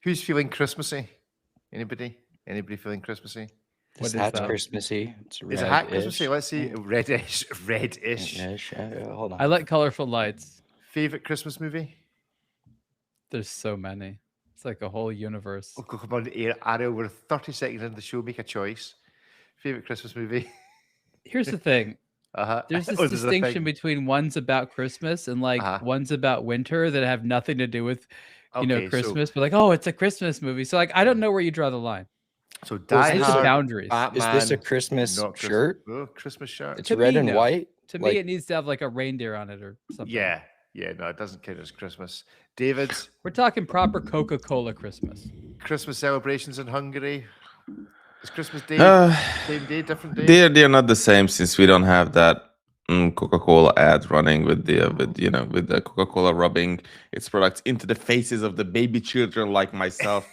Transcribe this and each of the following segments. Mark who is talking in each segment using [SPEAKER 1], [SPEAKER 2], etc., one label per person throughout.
[SPEAKER 1] Who's feeling Christmassy? Anybody? Anybody feeling Christmassy?
[SPEAKER 2] This
[SPEAKER 3] What is
[SPEAKER 2] hat's
[SPEAKER 3] that?
[SPEAKER 2] Christmassy. It's
[SPEAKER 1] Is it hat Christmassy?
[SPEAKER 2] red-ish.
[SPEAKER 1] Let's see. Reddish. Reddish.
[SPEAKER 2] Ish. Hold
[SPEAKER 3] I
[SPEAKER 2] on.
[SPEAKER 3] like colorful lights.
[SPEAKER 1] Favorite Christmas movie?
[SPEAKER 3] There's so many. It's like a whole universe.
[SPEAKER 1] Oh, come on, Ariel. We're 30 seconds into the show. Make a choice. Favorite Christmas movie?
[SPEAKER 3] Here's the thing.
[SPEAKER 1] Uh-huh.
[SPEAKER 3] There's this
[SPEAKER 1] Oh, there's a
[SPEAKER 3] distinction
[SPEAKER 1] thing.
[SPEAKER 3] between ones about Christmas and like
[SPEAKER 1] Uh-huh.
[SPEAKER 3] ones about winter that have nothing to do with,
[SPEAKER 1] Okay,
[SPEAKER 3] Christmas. But like, oh, it's a Christmas movie. So like, I don't know where you draw the line.
[SPEAKER 1] so
[SPEAKER 2] Well,
[SPEAKER 1] Die
[SPEAKER 3] Where's the
[SPEAKER 1] Hard,
[SPEAKER 3] boundaries?
[SPEAKER 2] Is this a
[SPEAKER 1] Batman,
[SPEAKER 2] Christmas
[SPEAKER 1] not Christmas.
[SPEAKER 2] shirt?
[SPEAKER 1] Oh, Christmas shirt.
[SPEAKER 2] It's
[SPEAKER 3] To
[SPEAKER 2] red
[SPEAKER 3] me,
[SPEAKER 2] and
[SPEAKER 3] no.
[SPEAKER 2] white.
[SPEAKER 3] To
[SPEAKER 2] Like,
[SPEAKER 3] me, it needs to have like a reindeer on it or something.
[SPEAKER 1] Yeah, no, it doesn't count as Christmas. David,
[SPEAKER 3] We're talking proper Coca-Cola Christmas.
[SPEAKER 1] Christmas celebrations in Hungary. Is Christmas Day
[SPEAKER 4] Uh,
[SPEAKER 1] same day, different day?
[SPEAKER 4] they're not the same since we don't have that Coca-Cola ad running with the Coca-Cola rubbing its products into the faces of the baby children like myself.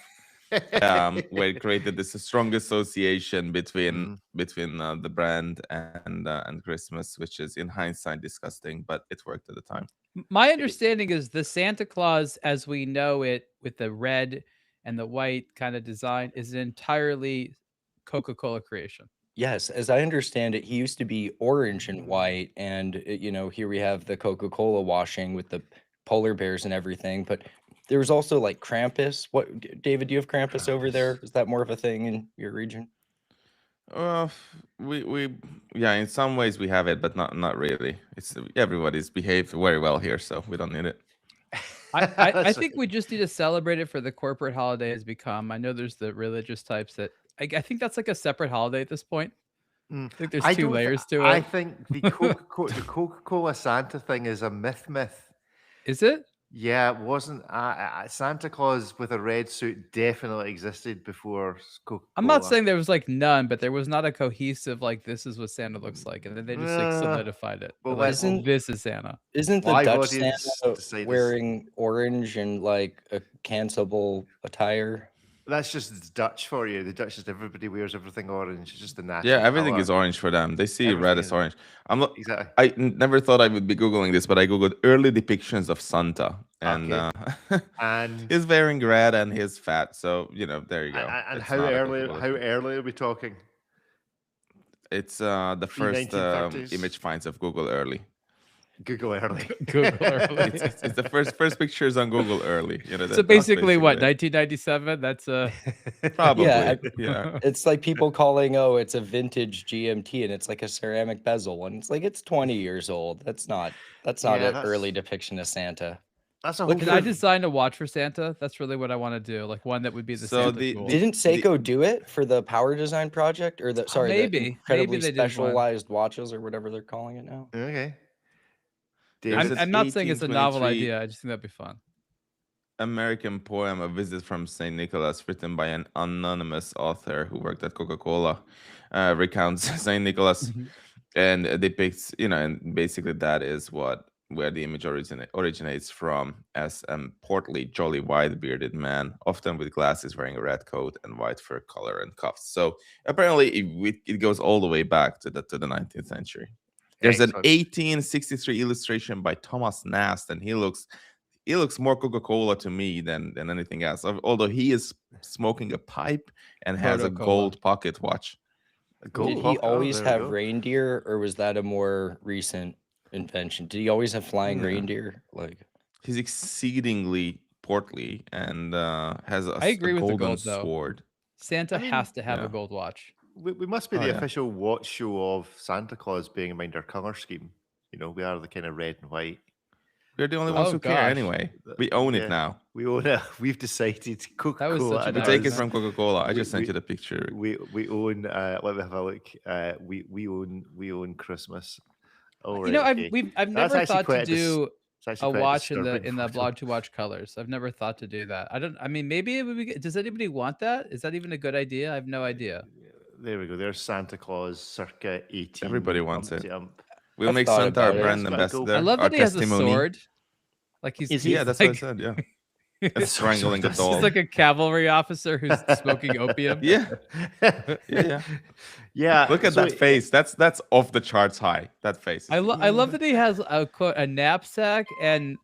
[SPEAKER 4] Where it created this strong association between the brand and Christmas, which is in hindsight disgusting, but it worked at the time.
[SPEAKER 3] My understanding is the Santa Claus, as we know it, with the red and the white kind of design, is an entirely Coca-Cola creation.
[SPEAKER 2] yes, as I understand it, he used to be orange and white, and here we have the Coca-Cola washing with the polar bears and everything. But there was also like Krampus. David, do you have Krampus over there? Is that more of a thing in your region?
[SPEAKER 4] Yeah, in some ways we have it, but not really. It's everybody's behaved very well here, so we don't need it.
[SPEAKER 3] I think we just need to celebrate it for the corporate holiday has become. I know there's the religious types that I think that's like a separate holiday at this point. I think there's two layers to it.
[SPEAKER 1] I think the Coca-Cola Santa thing is a myth.
[SPEAKER 3] Is it?
[SPEAKER 1] Yeah, it wasn't. Santa Claus with a red suit definitely existed before Coca-Cola.
[SPEAKER 3] I'm not saying there was like none, but there was not a cohesive like this is what Santa looks like, and then they just like solidified it.
[SPEAKER 1] well,
[SPEAKER 3] Like,
[SPEAKER 2] isn't-
[SPEAKER 3] this is Santa.
[SPEAKER 2] Isn't the
[SPEAKER 1] Live
[SPEAKER 2] Dutch
[SPEAKER 1] audience
[SPEAKER 2] Santa
[SPEAKER 1] decided-
[SPEAKER 2] wearing orange and like a cancelable attire?
[SPEAKER 1] That's just Dutch for you. The Dutch just everybody wears everything orange. It's just the natural.
[SPEAKER 4] Yeah, everything
[SPEAKER 1] colour.
[SPEAKER 4] is orange for them. They see red
[SPEAKER 1] Everything
[SPEAKER 4] as
[SPEAKER 1] is-
[SPEAKER 4] orange. I'm not.
[SPEAKER 1] Exactly.
[SPEAKER 4] I never thought I would be googling this, but I googled early depictions of Santa, and
[SPEAKER 1] And
[SPEAKER 4] he's wearing red and he's fat. So there you go.
[SPEAKER 1] and
[SPEAKER 4] It's
[SPEAKER 1] how
[SPEAKER 4] not a
[SPEAKER 1] early?
[SPEAKER 4] Coca-Cola
[SPEAKER 1] How
[SPEAKER 4] thing.
[SPEAKER 1] early are we talking?
[SPEAKER 4] It's the first
[SPEAKER 1] 1930s?
[SPEAKER 4] image finds of Google early.
[SPEAKER 1] Google early.
[SPEAKER 3] Google early.
[SPEAKER 4] It's the first pictures on Google early.
[SPEAKER 3] So
[SPEAKER 4] that's
[SPEAKER 3] basically, what
[SPEAKER 4] basically
[SPEAKER 3] 1997? That's
[SPEAKER 4] probably
[SPEAKER 2] Yeah, It's like people calling, it's a vintage GMT, and it's like a ceramic bezel, and it's like it's 20 years old. That's not
[SPEAKER 1] Yeah,
[SPEAKER 2] an
[SPEAKER 1] that's-
[SPEAKER 2] early depiction of Santa.
[SPEAKER 1] That's a whole.
[SPEAKER 3] Can I design a watch for Santa? That's really what I want to do. Like one that would be the
[SPEAKER 4] So
[SPEAKER 3] Santa
[SPEAKER 4] the-
[SPEAKER 3] tool.
[SPEAKER 2] Didn't Seiko do it for the power design project, or the
[SPEAKER 3] Maybe.
[SPEAKER 2] the incredibly
[SPEAKER 3] Maybe they did one.
[SPEAKER 2] specialized watches, or whatever they're calling it now?
[SPEAKER 1] Okay.
[SPEAKER 4] There's
[SPEAKER 3] I'm not saying it's a novel
[SPEAKER 4] 1823
[SPEAKER 3] idea. I just think that'd be fun.
[SPEAKER 4] American poem, A Visit from St. Nicholas, written by an anonymous author who worked at Coca-Cola, recounts St. Nicholas and depicts, and basically that is where the image originates from, as a portly, jolly, white-bearded man, often with glasses, wearing a red coat and white fur collar and cuffs. So apparently it goes all the way back to the 19th century. There's an
[SPEAKER 1] Excellent.
[SPEAKER 4] 1863 illustration by Thomas Nast, and he looks more Coca-Cola to me than anything else. Although he is smoking a pipe and has a
[SPEAKER 3] Proto-Cola.
[SPEAKER 4] gold pocket watch.
[SPEAKER 1] Gold
[SPEAKER 2] Did he
[SPEAKER 1] pocket- oh,
[SPEAKER 2] always
[SPEAKER 1] there we
[SPEAKER 2] have
[SPEAKER 1] go.
[SPEAKER 2] reindeer, or was that a more recent invention? Did he always have flying
[SPEAKER 4] Yeah.
[SPEAKER 2] reindeer? Like,
[SPEAKER 4] He's exceedingly portly and has a
[SPEAKER 3] I agree with the
[SPEAKER 4] golden
[SPEAKER 3] gold, though.
[SPEAKER 4] sword.
[SPEAKER 3] Santa
[SPEAKER 1] I mean,
[SPEAKER 3] has to have
[SPEAKER 4] yeah.
[SPEAKER 3] a gold watch.
[SPEAKER 1] We must be
[SPEAKER 4] Oh,
[SPEAKER 1] the
[SPEAKER 4] yeah.
[SPEAKER 1] official watch show of Santa Claus, being in mind our color scheme. We are the kind of red and white.
[SPEAKER 4] We're the only
[SPEAKER 3] Oh,
[SPEAKER 4] ones who care
[SPEAKER 3] gosh.
[SPEAKER 4] anyway. We own
[SPEAKER 1] Yeah.
[SPEAKER 4] it now.
[SPEAKER 1] We own it. We've decided Coca-Cola.
[SPEAKER 3] such a
[SPEAKER 4] We
[SPEAKER 3] That
[SPEAKER 4] take it
[SPEAKER 3] was-
[SPEAKER 4] from Coca-Cola. I
[SPEAKER 1] we-
[SPEAKER 4] just sent
[SPEAKER 1] we-
[SPEAKER 4] you the picture.
[SPEAKER 1] We own. Let me have a look. We own Christmas. Oh, right, okay.
[SPEAKER 3] I've
[SPEAKER 1] That's
[SPEAKER 3] never
[SPEAKER 1] actually
[SPEAKER 3] thought to
[SPEAKER 1] quite
[SPEAKER 3] do
[SPEAKER 1] It's actually
[SPEAKER 3] a
[SPEAKER 1] quite
[SPEAKER 3] watch in the
[SPEAKER 1] disturbing photo.
[SPEAKER 3] blog to watch colors. I've never thought to do that. I mean, maybe it would be. Does anybody want that? Is that even a good idea? I have no idea.
[SPEAKER 1] There we go. There's Santa Claus, circa 18.
[SPEAKER 4] Everybody wants
[SPEAKER 1] umpty
[SPEAKER 4] it.
[SPEAKER 1] ump.
[SPEAKER 4] We'll
[SPEAKER 2] I've
[SPEAKER 4] make
[SPEAKER 2] thought
[SPEAKER 4] Santa our
[SPEAKER 2] about it.
[SPEAKER 4] brand
[SPEAKER 1] It's got a gold-
[SPEAKER 4] ambassador.
[SPEAKER 3] I love
[SPEAKER 4] our
[SPEAKER 3] that he has
[SPEAKER 4] testimony.
[SPEAKER 3] a sword. Like he's
[SPEAKER 1] Is he-
[SPEAKER 4] Yeah, that's
[SPEAKER 3] like,
[SPEAKER 4] what I said. Yeah,
[SPEAKER 3] he's
[SPEAKER 4] strangling a doll.
[SPEAKER 3] like a cavalry officer who's smoking opium.
[SPEAKER 4] Yeah, yeah.
[SPEAKER 1] Yeah.
[SPEAKER 4] Look at
[SPEAKER 1] so
[SPEAKER 4] that face. That's off the charts high. That face.
[SPEAKER 3] I love that he has a knapsack and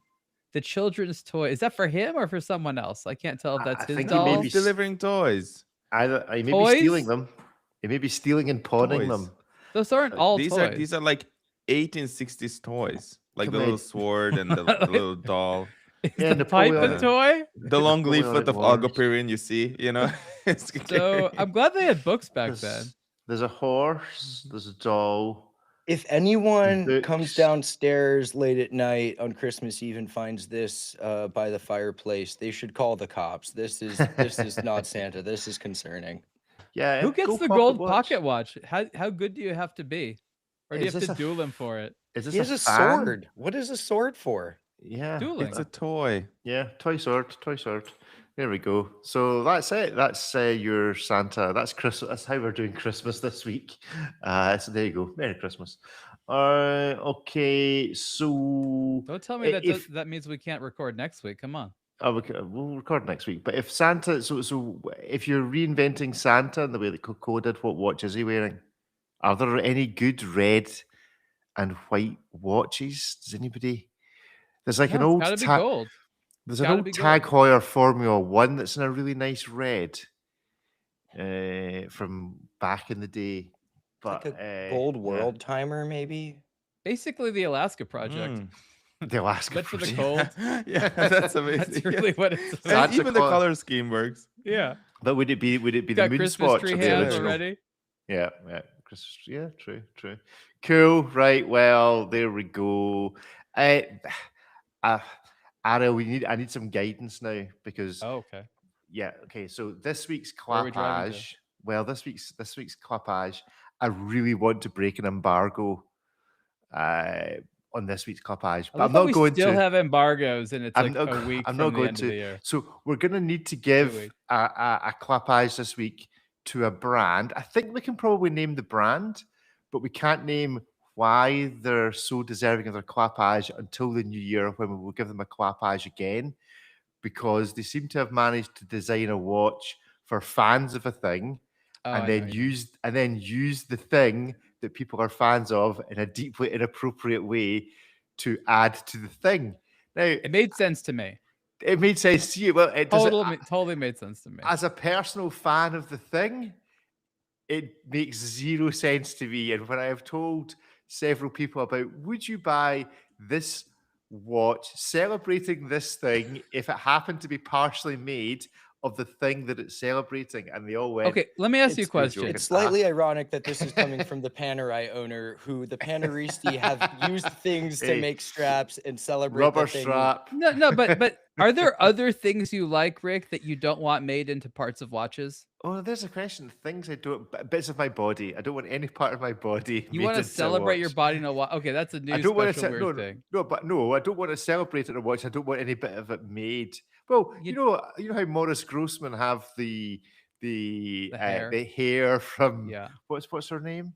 [SPEAKER 3] the children's toy. Is that for him or for someone else? I can't tell if that's
[SPEAKER 1] I
[SPEAKER 3] his
[SPEAKER 1] think he may
[SPEAKER 3] doll.
[SPEAKER 1] be
[SPEAKER 4] He's delivering toys.
[SPEAKER 1] Either he may be stealing
[SPEAKER 3] Toys?
[SPEAKER 1] them. He may be stealing and pawning
[SPEAKER 4] Toys.
[SPEAKER 1] them.
[SPEAKER 3] Those aren't all
[SPEAKER 4] These
[SPEAKER 3] toys.
[SPEAKER 4] are like 1860s toys, like
[SPEAKER 1] Come
[SPEAKER 4] the
[SPEAKER 1] on.
[SPEAKER 4] little sword and the little doll,
[SPEAKER 3] Is
[SPEAKER 1] Yeah,
[SPEAKER 3] the pipe a
[SPEAKER 1] Napoleonic.
[SPEAKER 3] toy?
[SPEAKER 4] the long leaflet
[SPEAKER 1] Napoleonic
[SPEAKER 4] of
[SPEAKER 1] Wars.
[SPEAKER 4] Algopirin. You see, It's
[SPEAKER 3] So I'm glad they had books back then.
[SPEAKER 1] There's a horse. There's a doll.
[SPEAKER 2] If anyone comes
[SPEAKER 1] Books.
[SPEAKER 2] downstairs late at night on Christmas Eve and finds this by the fireplace, they should call the cops. This is not Santa. This is concerning.
[SPEAKER 1] Yeah.
[SPEAKER 3] Who gets
[SPEAKER 1] go
[SPEAKER 3] the
[SPEAKER 1] pocket
[SPEAKER 3] gold
[SPEAKER 1] watch.
[SPEAKER 3] pocket watch? How good do you have to be? Or do you
[SPEAKER 1] Is
[SPEAKER 3] have
[SPEAKER 1] this
[SPEAKER 3] to
[SPEAKER 1] a
[SPEAKER 3] duel him for it?
[SPEAKER 1] Is this
[SPEAKER 2] He has a
[SPEAKER 1] fan?
[SPEAKER 2] sword. What is a sword for?
[SPEAKER 1] Yeah.
[SPEAKER 3] Dueling.
[SPEAKER 4] It's a toy.
[SPEAKER 1] Yeah. Toy sword. Toy sword. There we go. So that's it. That's your Santa. That's Christmas. That's how we're doing Christmas this week. So there you go. Merry Christmas. Okay. So
[SPEAKER 3] Don't tell me that
[SPEAKER 1] if
[SPEAKER 3] that means we can't record next week. Come on.
[SPEAKER 1] we'll record next week. But if Santa, so if you're reinventing Santa in the way that Coco did, what watch is he wearing? Are there any good red and white watches? Does anybody? There's like an
[SPEAKER 3] No, it's
[SPEAKER 1] old
[SPEAKER 3] gotta be
[SPEAKER 1] ta-
[SPEAKER 3] gold.
[SPEAKER 1] there's an
[SPEAKER 3] gotta
[SPEAKER 1] old
[SPEAKER 3] be
[SPEAKER 1] Tag
[SPEAKER 3] gold.
[SPEAKER 1] Heuer Formula One that's in a really nice red from back in the day. But
[SPEAKER 2] Like a gold
[SPEAKER 1] yeah,
[SPEAKER 2] world timer, maybe?
[SPEAKER 3] Basically the Alaska Project.
[SPEAKER 1] the Alaska
[SPEAKER 3] But for the
[SPEAKER 1] Project.
[SPEAKER 3] cold.
[SPEAKER 4] Yeah, that's amazing.
[SPEAKER 3] That's really what it's
[SPEAKER 4] And
[SPEAKER 3] about.
[SPEAKER 1] Santa
[SPEAKER 4] even the
[SPEAKER 1] Claus-
[SPEAKER 4] color scheme works.
[SPEAKER 3] Yeah.
[SPEAKER 1] But would it be the
[SPEAKER 3] Got
[SPEAKER 1] moon
[SPEAKER 3] Christmas
[SPEAKER 1] spot
[SPEAKER 3] tree
[SPEAKER 1] or the
[SPEAKER 3] hands
[SPEAKER 1] original?
[SPEAKER 3] already.
[SPEAKER 1] Yeah, Christmas. Yeah, true. Cool. Right. Well, there we go. Ariel, I need some guidance now because
[SPEAKER 3] Oh, okay.
[SPEAKER 1] yeah. Okay. So this week's
[SPEAKER 3] Where are we driving to?
[SPEAKER 1] clappage. Well, this week's clappage. I really want to break an embargo on this week's clappage,
[SPEAKER 3] I
[SPEAKER 1] but
[SPEAKER 3] love
[SPEAKER 1] I'm
[SPEAKER 3] how
[SPEAKER 1] not
[SPEAKER 3] we
[SPEAKER 1] going
[SPEAKER 3] still
[SPEAKER 1] to.
[SPEAKER 3] have embargoes and it's
[SPEAKER 1] I'm
[SPEAKER 3] like
[SPEAKER 1] not,
[SPEAKER 3] a week
[SPEAKER 1] I'm
[SPEAKER 3] from
[SPEAKER 1] not
[SPEAKER 3] the
[SPEAKER 1] going
[SPEAKER 3] end of the
[SPEAKER 1] to.
[SPEAKER 3] year.
[SPEAKER 1] So we're going to need to give
[SPEAKER 3] weeks.
[SPEAKER 1] a clappage this week to a brand. I think we can probably name the brand, but we can't name why they're so deserving of their clappage until the new year when we will give them a clappage again, because they seem to have managed to design a watch for fans of a thing
[SPEAKER 3] Oh, I
[SPEAKER 1] and
[SPEAKER 3] know
[SPEAKER 1] then
[SPEAKER 3] you mean.
[SPEAKER 1] use the thing that people are fans of in a deeply inappropriate way to add to the thing. Now,
[SPEAKER 3] It made sense to me.
[SPEAKER 1] it made sense to you. Well, it doesn't.
[SPEAKER 3] Totally made sense to me.
[SPEAKER 1] As a personal fan of the thing, it makes zero sense to me. And when I have told several people about, would you buy this watch celebrating this thing if it happened to be partially made of the thing that it's celebrating? And they all went,
[SPEAKER 3] Okay, let me ask you a
[SPEAKER 1] "It's no
[SPEAKER 3] question.
[SPEAKER 1] joke,
[SPEAKER 2] It's slightly ironic that this is coming from the Panerai owner, who the Paneristi have used things to
[SPEAKER 1] Hey,
[SPEAKER 2] make straps and celebrate
[SPEAKER 1] rubber
[SPEAKER 2] the thing.
[SPEAKER 1] strap."
[SPEAKER 3] No, but are there other things you like, Rick, that you don't want made into parts of watches?
[SPEAKER 1] Oh, there's a question. Things I don't, bits of my body. I don't want any part of my body.
[SPEAKER 3] You
[SPEAKER 1] made
[SPEAKER 3] want to
[SPEAKER 1] into a
[SPEAKER 3] celebrate your
[SPEAKER 1] watch.
[SPEAKER 3] body in a watch? Okay, that's a new
[SPEAKER 1] I don't want to
[SPEAKER 3] special weird thing.
[SPEAKER 1] No, I don't want to celebrate it in a watch. I don't want any bit of it made. Well, you know how Morris Grossman have the hair from
[SPEAKER 3] Yeah.
[SPEAKER 1] what's her name?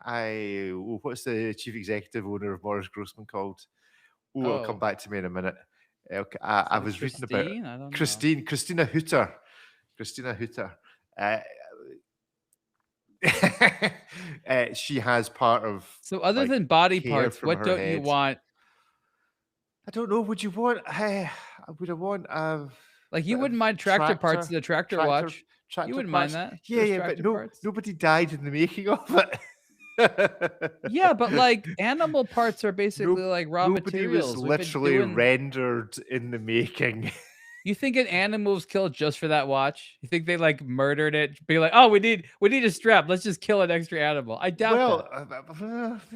[SPEAKER 1] What's the chief executive owner of Morris Grossman called? Oh, it'll come
[SPEAKER 3] Oh.
[SPEAKER 1] back to me in a minute. Okay, I
[SPEAKER 3] Is it
[SPEAKER 1] was reading about
[SPEAKER 3] Christine? I don't know.
[SPEAKER 1] Christina Hooter. Christina Hooter. She has part of.
[SPEAKER 3] So other
[SPEAKER 1] like,
[SPEAKER 3] than body
[SPEAKER 1] hair
[SPEAKER 3] parts,
[SPEAKER 1] from
[SPEAKER 3] what
[SPEAKER 1] her
[SPEAKER 3] don't you
[SPEAKER 1] head.
[SPEAKER 3] want?
[SPEAKER 1] I don't know. Would you want? Would I want?
[SPEAKER 3] Like you
[SPEAKER 1] bit
[SPEAKER 3] wouldn't
[SPEAKER 1] of
[SPEAKER 3] mind tractor parts in the tractor watch.
[SPEAKER 1] tractor
[SPEAKER 3] You wouldn't mind
[SPEAKER 1] parts?
[SPEAKER 3] that.
[SPEAKER 1] Yeah,
[SPEAKER 3] Those
[SPEAKER 1] yeah, but
[SPEAKER 3] tractor
[SPEAKER 1] no,
[SPEAKER 3] parts?
[SPEAKER 1] nobody died in the making of it.
[SPEAKER 3] Yeah, but like animal parts are basically like raw
[SPEAKER 1] Nobody
[SPEAKER 3] materials.
[SPEAKER 1] was
[SPEAKER 3] We've been
[SPEAKER 1] literally
[SPEAKER 3] doing-
[SPEAKER 1] rendered in the making.
[SPEAKER 3] You think an animal was killed just for that watch? You think they like murdered it? Be like, oh, we need a strap. Let's just kill an extra animal. I doubt that.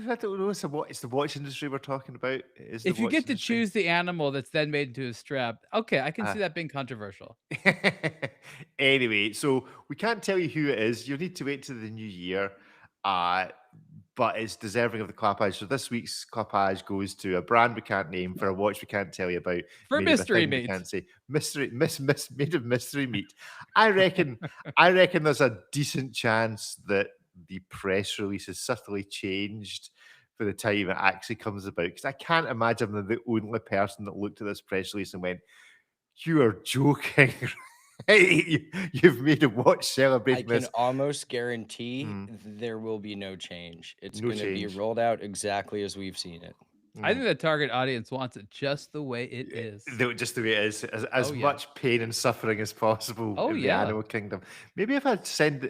[SPEAKER 1] I don't know. It's the watch industry we're talking about. It is the
[SPEAKER 3] If you
[SPEAKER 1] watch
[SPEAKER 3] get to
[SPEAKER 1] industry.
[SPEAKER 3] choose the animal that's then made into a strap, okay, I can see that being controversial.
[SPEAKER 1] Anyway, so we can't tell you who it is. You'll need to wait till the new year. But it's deserving of the clappage. So this week's clappage goes to a brand we can't name for a watch we can't tell you about.
[SPEAKER 3] For
[SPEAKER 1] made of a
[SPEAKER 3] mystery
[SPEAKER 1] thing we
[SPEAKER 3] meat.
[SPEAKER 1] can't say made of mystery meat. I reckon there's a decent chance that the press release is subtly changed for the time it actually comes about. Because I can't imagine I'm the only person that looked at this press release and went, "You are joking." You've made a watch
[SPEAKER 2] I
[SPEAKER 1] celebrating
[SPEAKER 2] can
[SPEAKER 1] this.
[SPEAKER 2] almost guarantee there will be no change. It's
[SPEAKER 1] No
[SPEAKER 2] going to be
[SPEAKER 1] change.
[SPEAKER 2] rolled out exactly as we've seen it.
[SPEAKER 3] I think the target audience wants it just the way it is.
[SPEAKER 1] Just the way it is, as
[SPEAKER 3] Oh, yeah.
[SPEAKER 1] much pain and suffering as possible
[SPEAKER 3] Oh,
[SPEAKER 1] in the
[SPEAKER 3] yeah.
[SPEAKER 1] animal kingdom. Maybe I should send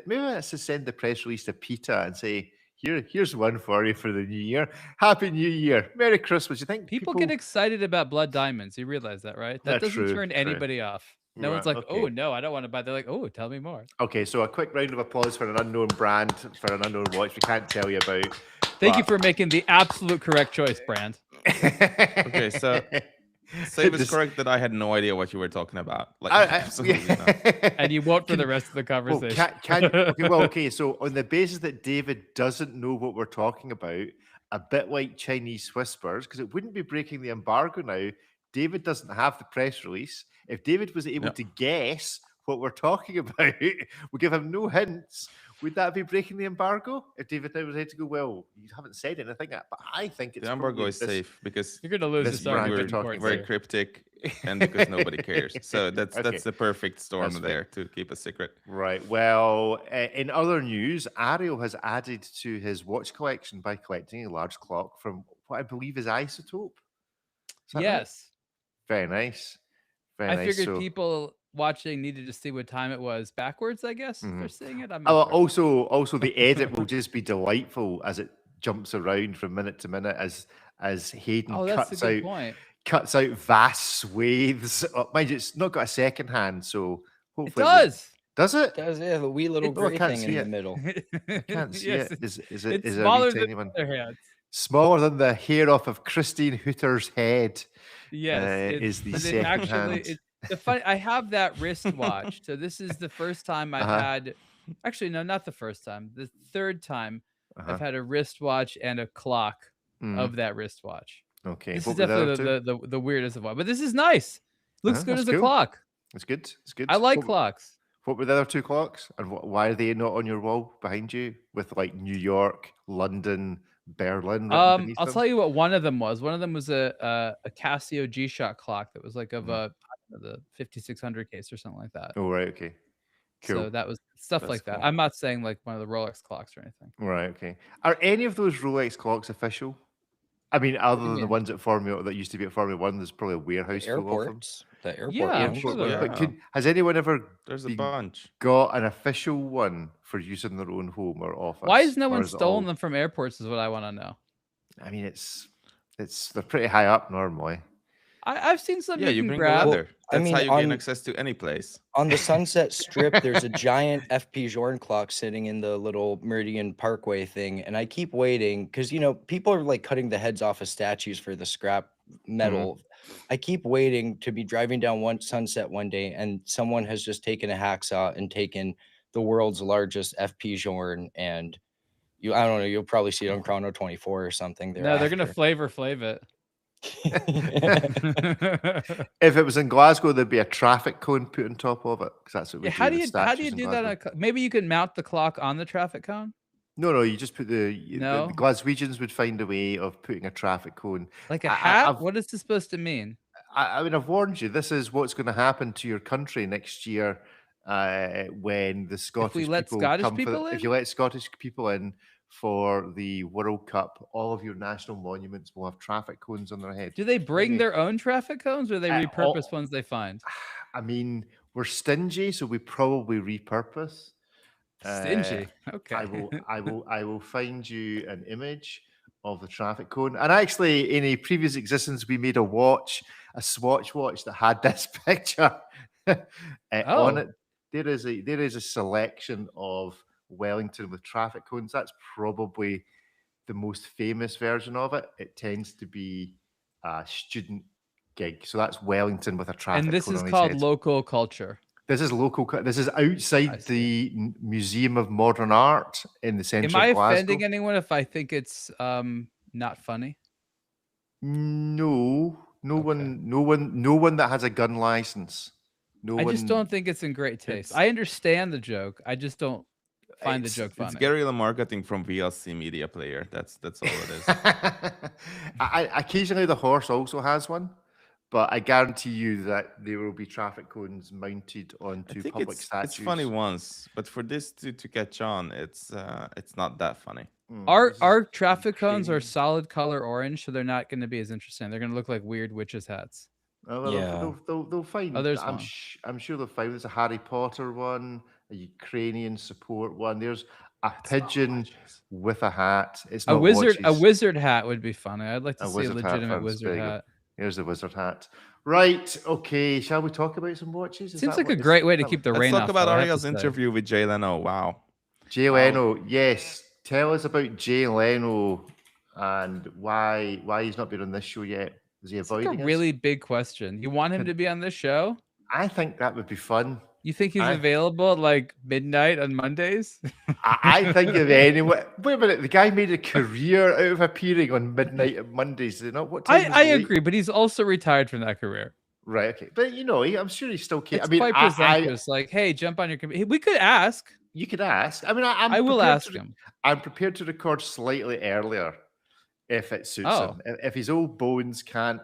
[SPEAKER 1] the press release to PETA and say, here's one for you for the new year. Happy New Year. Merry Christmas. You think
[SPEAKER 3] People get excited about blood diamonds. You realize that, right? That doesn't
[SPEAKER 1] true,
[SPEAKER 3] turn
[SPEAKER 1] true.
[SPEAKER 3] anybody off. No one's
[SPEAKER 1] Right,
[SPEAKER 3] like,
[SPEAKER 1] okay.
[SPEAKER 3] oh, no, I don't want to buy. They're like, oh, tell me more.
[SPEAKER 1] Okay, so a quick round of applause for an unknown brand, for an unknown watch we can't tell you about.
[SPEAKER 3] Thank you for making the absolute correct choice, Brand.
[SPEAKER 4] Okay, so Save is correct that I had no idea what you were talking about. Like, absolutely not.
[SPEAKER 3] And you won't for the rest of the
[SPEAKER 1] Well,
[SPEAKER 3] conversation.
[SPEAKER 1] okay, so on the basis that David doesn't know what we're talking about, a bit like Chinese whispers, because it wouldn't be breaking the embargo now. David doesn't have the press release. If David was able to guess what we're talking about, we give him no hints. Would that be breaking the embargo? If David now was able to go, well, you haven't said anything, but I think it's
[SPEAKER 4] the embargo is safe because
[SPEAKER 3] you're going to lose this argument.
[SPEAKER 4] We're very cryptic, and because nobody cares. So that's the perfect storm there to keep a secret.
[SPEAKER 1] Right. Well, in other news, Ariel has added to his watch collection by collecting a large clock from what I believe is Isotope. Is that right? Very nice.
[SPEAKER 3] I figured people watching needed to see what time it was backwards, I guess. If they're seeing it.
[SPEAKER 1] Also the edit will just be delightful as it jumps around from minute to minute as Hayden cuts out vast swathes. Mind you, it's not got a second hand, so hopefully
[SPEAKER 3] it does.
[SPEAKER 1] Does it?
[SPEAKER 2] It does, yeah, the wee little gray thing in the middle.
[SPEAKER 1] I can't see it. Is it
[SPEAKER 3] smaller
[SPEAKER 1] a wee tiny one? Smaller than the hair off of Christine Hooter's head.
[SPEAKER 3] Yes,
[SPEAKER 1] is the second hand.
[SPEAKER 3] I have that wristwatch. So this is the first time I've had. Actually, no, not the first time. The third time I've had a wristwatch and a clock of that wristwatch.
[SPEAKER 1] Okay,
[SPEAKER 3] this is definitely the weirdest of all. But this is nice. Looks good as a clock.
[SPEAKER 1] It's good. It's good.
[SPEAKER 3] I like clocks.
[SPEAKER 1] What were the other two clocks, and why are they not on your wall behind you with like New York, London, Berlin?
[SPEAKER 3] I'll tell you what one of them was. One of them was a Casio G-Shock clock that was like of the 5600 case or something like that.
[SPEAKER 1] Oh, right. Okay. Cool.
[SPEAKER 3] So that was stuff like that. I'm not saying like one of the Rolex clocks or anything.
[SPEAKER 1] Right. Okay. Are any of those Rolex clocks official? I mean, other than the ones at Formula that used to be at Formula One, there's probably a warehouse full of them.
[SPEAKER 2] The airport.
[SPEAKER 3] Yeah, I'm sure
[SPEAKER 1] but has anyone ever
[SPEAKER 4] There's a bunch
[SPEAKER 1] got an official one for use in their own home or office?
[SPEAKER 3] Why has no one stolen them from airports? Is what I want to know.
[SPEAKER 1] I mean, they're pretty high up normally.
[SPEAKER 3] I've seen some.
[SPEAKER 4] Yeah, you bring the leather. That's how you gain access to any place.
[SPEAKER 2] On the Sunset Strip, there's a giant FP Journe clock sitting in the little Meridian Parkway thing, and I keep waiting because people are like cutting the heads off of statues for the scrap metal. I keep waiting to be driving down Sunset one day, and someone has just taken a hacksaw and taken the world's largest FP Journe, and I don't know, you'll probably see it on Chrono 24 or something.
[SPEAKER 3] No, they're gonna flavor it.
[SPEAKER 1] If it was in Glasgow, there'd be a traffic cone put on top of it because that's what we do.
[SPEAKER 3] How do you do that? Maybe you can mount the clock on the traffic cone.
[SPEAKER 1] No, you just put the Glaswegians would find a way of putting a traffic cone.
[SPEAKER 3] Like a hat? What is this supposed to mean?
[SPEAKER 1] I mean, I've warned you. This is what's going to happen to your country next year when the Scottish people if you let Scottish people in for the World Cup, all of your national monuments will have traffic cones on their head.
[SPEAKER 3] Do they bring their own traffic cones, or they repurpose ones they find?
[SPEAKER 1] I mean, we're stingy, so we probably repurpose.
[SPEAKER 3] Stingy. Okay.
[SPEAKER 1] I will find you an image of the traffic cone. And actually, in a previous existence, we made a Swatch watch that had this picture on it. There is a selection of Wellington with traffic cones. That's probably the most famous version of it. It tends to be a student gig. So that's Wellington with a traffic cone.
[SPEAKER 3] And this is called local culture.
[SPEAKER 1] This is local. This is outside the Museum of Modern Art in the centre of Glasgow.
[SPEAKER 3] Am I offending anyone if I think it's not funny?
[SPEAKER 1] No one that has a gun license.
[SPEAKER 3] I just don't think it's in great taste. I understand the joke. I just don't find the joke funny.
[SPEAKER 4] It's guerrilla marketing from VLC Media Player. That's all it is.
[SPEAKER 1] Occasionally, the horse also has one. But I guarantee you that there will be traffic cones mounted onto public statues.
[SPEAKER 4] It's funny once, but for this to catch on, it's not that funny.
[SPEAKER 3] Our traffic cones are solid color orange, so they're not going to be as interesting. They're going to look like weird witches' hats.
[SPEAKER 1] Oh, well,
[SPEAKER 2] Yeah.
[SPEAKER 1] they'll find.
[SPEAKER 3] Oh, there's
[SPEAKER 1] I'm
[SPEAKER 3] one.
[SPEAKER 1] I'm sure they'll find. There's a Harry Potter one, a Ukrainian support one. There's a pigeon with a hat. It's
[SPEAKER 3] A
[SPEAKER 1] not
[SPEAKER 3] wizard. A
[SPEAKER 1] watches.
[SPEAKER 3] wizard hat would be funny. I'd like to
[SPEAKER 1] A
[SPEAKER 3] see a
[SPEAKER 1] wizard hat
[SPEAKER 3] legitimate
[SPEAKER 1] first.
[SPEAKER 3] wizard
[SPEAKER 1] There you go.
[SPEAKER 3] hat.
[SPEAKER 1] Here's the wizard hat. Right. Okay. Shall we talk about some watches? Is
[SPEAKER 3] Seems
[SPEAKER 1] that
[SPEAKER 3] like
[SPEAKER 1] what
[SPEAKER 3] a
[SPEAKER 1] is-
[SPEAKER 3] great way
[SPEAKER 1] is
[SPEAKER 3] to
[SPEAKER 1] that
[SPEAKER 3] keep the
[SPEAKER 1] what-
[SPEAKER 3] rain
[SPEAKER 4] Let's
[SPEAKER 3] off.
[SPEAKER 4] talk about
[SPEAKER 3] though, I have
[SPEAKER 4] Ariel's
[SPEAKER 3] to say.
[SPEAKER 4] interview with Jay Leno. Wow.
[SPEAKER 1] Jay Leno. Yes. Tell us about Jay Leno and why he's not been on this show yet. Is he
[SPEAKER 3] It's like
[SPEAKER 1] avoiding
[SPEAKER 3] a
[SPEAKER 1] us?
[SPEAKER 3] really big question. You want him to be on this show?
[SPEAKER 1] I think that would be fun.
[SPEAKER 3] You think he's
[SPEAKER 1] I-
[SPEAKER 3] available at like midnight on Mondays?
[SPEAKER 1] I think if anyone. Wait a minute. The guy made a career out of appearing on midnight at Mondays. Is it not? What time?
[SPEAKER 3] I agree, but he's also retired from that career.
[SPEAKER 1] Right. Okay. But you know, I'm sure he still can.
[SPEAKER 3] It's
[SPEAKER 1] I mean,
[SPEAKER 3] quite presumptuous. Like, hey, jump on your computer. We could ask.
[SPEAKER 1] you could ask. I mean, I'm
[SPEAKER 3] I will
[SPEAKER 1] prepared
[SPEAKER 3] ask
[SPEAKER 1] to-
[SPEAKER 3] him.
[SPEAKER 1] I'm prepared to record slightly earlier if it suits
[SPEAKER 3] Oh.
[SPEAKER 1] him. If his old bones can't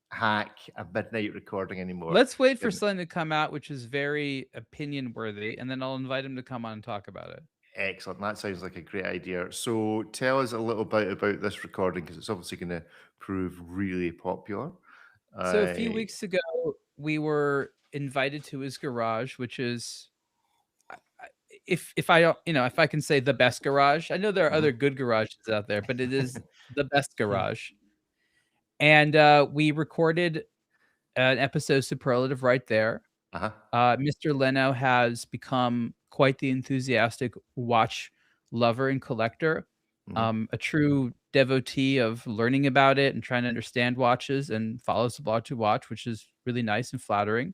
[SPEAKER 1] hack a midnight recording anymore.
[SPEAKER 3] Let's wait for
[SPEAKER 1] then-
[SPEAKER 3] something to come out, which is very opinion worthy, and then I'll invite him to come on and talk about it.
[SPEAKER 1] Excellent. That sounds like a great idea. So tell us a little bit about this recording because it's obviously going to prove really popular.
[SPEAKER 3] So a few
[SPEAKER 1] I-
[SPEAKER 3] weeks ago, we were invited to his garage, which is, if I don't, if I can say the best garage. I know there are other good garages out there, but it is the best garage. And we recorded an episode Superlative right there.
[SPEAKER 1] Uh-huh.
[SPEAKER 3] Mr. Leno has become quite the enthusiastic watch lover and collector,
[SPEAKER 1] Mhm.
[SPEAKER 3] a true devotee of learning about it and trying to understand watches, and follows the blog to watch, which is really nice and flattering.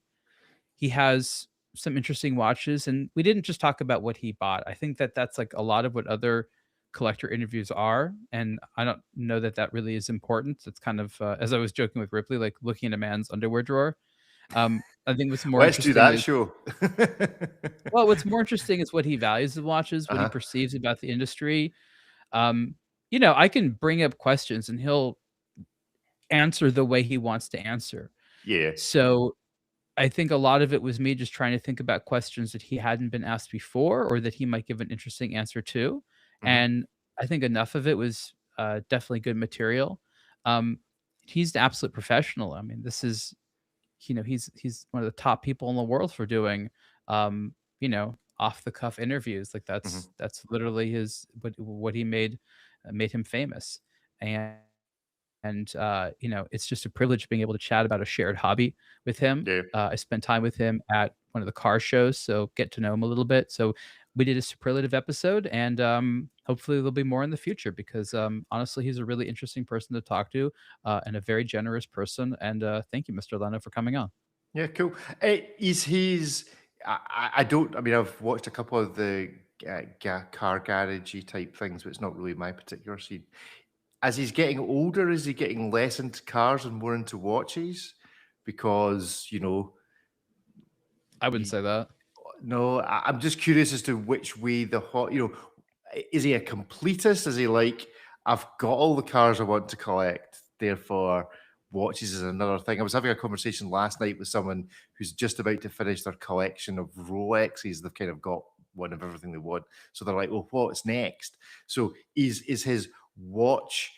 [SPEAKER 3] He has some interesting watches, and we didn't just talk about what he bought. I think that that's like a lot of what other collector interviews are, and I don't know that that really is important. It's kind of, as I was joking with Ripley, like looking at a man's underwear drawer. I think what's more
[SPEAKER 1] Let's do
[SPEAKER 3] interesting
[SPEAKER 1] that
[SPEAKER 3] is-
[SPEAKER 1] show.
[SPEAKER 3] well, what's more interesting is what he values in watches, what he
[SPEAKER 1] Uh-huh.
[SPEAKER 3] perceives about the industry. I can bring up questions and he'll answer the way he wants to answer.
[SPEAKER 1] Yeah.
[SPEAKER 3] So I think a lot of it was me just trying to think about questions that he hadn't been asked before or that he might give an interesting answer to.
[SPEAKER 1] Mhm.
[SPEAKER 3] And I think enough of it was definitely good material. He's an absolute professional. I mean, this is, he's one of the top people in the world for doing, off the cuff interviews. Like that's literally what he made him famous. And it's just a privilege being able to chat about a shared hobby with him.
[SPEAKER 1] Yeah.
[SPEAKER 3] I spent time with him at one of the car shows, so get to know him a little bit. So we did a superlative episode, and hopefully there'll be more in the future because honestly, he's a really interesting person to talk to and a very generous person. And thank you, Mr. Leno, for coming on.
[SPEAKER 1] Yeah, cool. I don't. I mean, I've watched a couple of the car garagey type things, but it's not really my particular scene. As he's getting older, is he getting less into cars and more into watches? Because
[SPEAKER 3] I wouldn't say that.
[SPEAKER 1] no, I'm just curious as to which way is he a completist? Is he like, I've got all the cars I want to collect, therefore watches is another thing? I was having a conversation last night with someone who's just about to finish their collection of Rolexes. They've kind of got one of everything they want. So they're like, well, what's next? So is his watch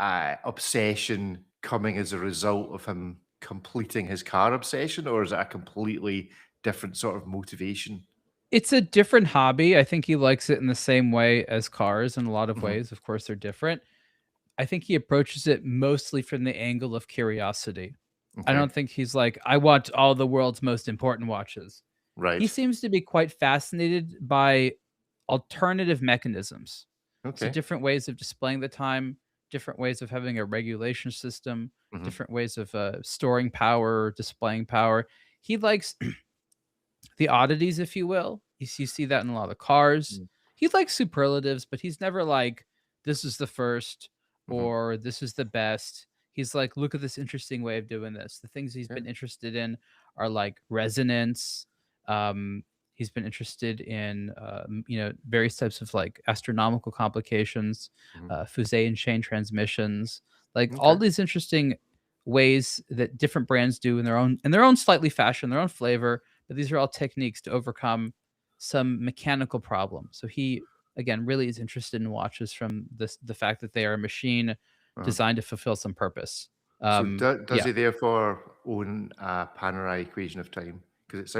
[SPEAKER 1] obsession coming as a result of him completing his car obsession, or is it a completely different sort of motivation?
[SPEAKER 3] It's a different hobby. I think he likes it in the same way as cars in a lot of
[SPEAKER 1] Mhm.
[SPEAKER 3] ways. Of course, they're different. I think he approaches it mostly from the angle of curiosity. I
[SPEAKER 1] Okay,
[SPEAKER 3] don't think he's like, I want all the world's most important watches.
[SPEAKER 1] right.
[SPEAKER 3] He seems to be quite fascinated by alternative mechanisms. So
[SPEAKER 1] Okay.
[SPEAKER 3] different ways of displaying the time, different ways of having a regulation system,
[SPEAKER 1] Mhm.
[SPEAKER 3] different ways of storing power, displaying power. He likes the oddities, if you will. You see that in a lot of cars.
[SPEAKER 1] Mm.
[SPEAKER 3] He likes superlatives, but he's never like, this is the first
[SPEAKER 1] Mhm.
[SPEAKER 3] or this is the best. He's like, look at this interesting way of doing this. The things he's
[SPEAKER 1] Yeah.
[SPEAKER 3] been interested in are like resonance. He's been interested in, various types of like astronomical complications,
[SPEAKER 1] Mhm.
[SPEAKER 3] Fusee and chain transmissions, like all
[SPEAKER 1] Okay.
[SPEAKER 3] these interesting ways that different brands do in their own slightly fashion, their own flavor. But these are all techniques to overcome some mechanical problem. So he again, really is interested in watches from the fact that they are a machine designed to fulfill some purpose.
[SPEAKER 1] So does
[SPEAKER 3] Yeah.
[SPEAKER 1] he therefore own a Panerai equation of time? Because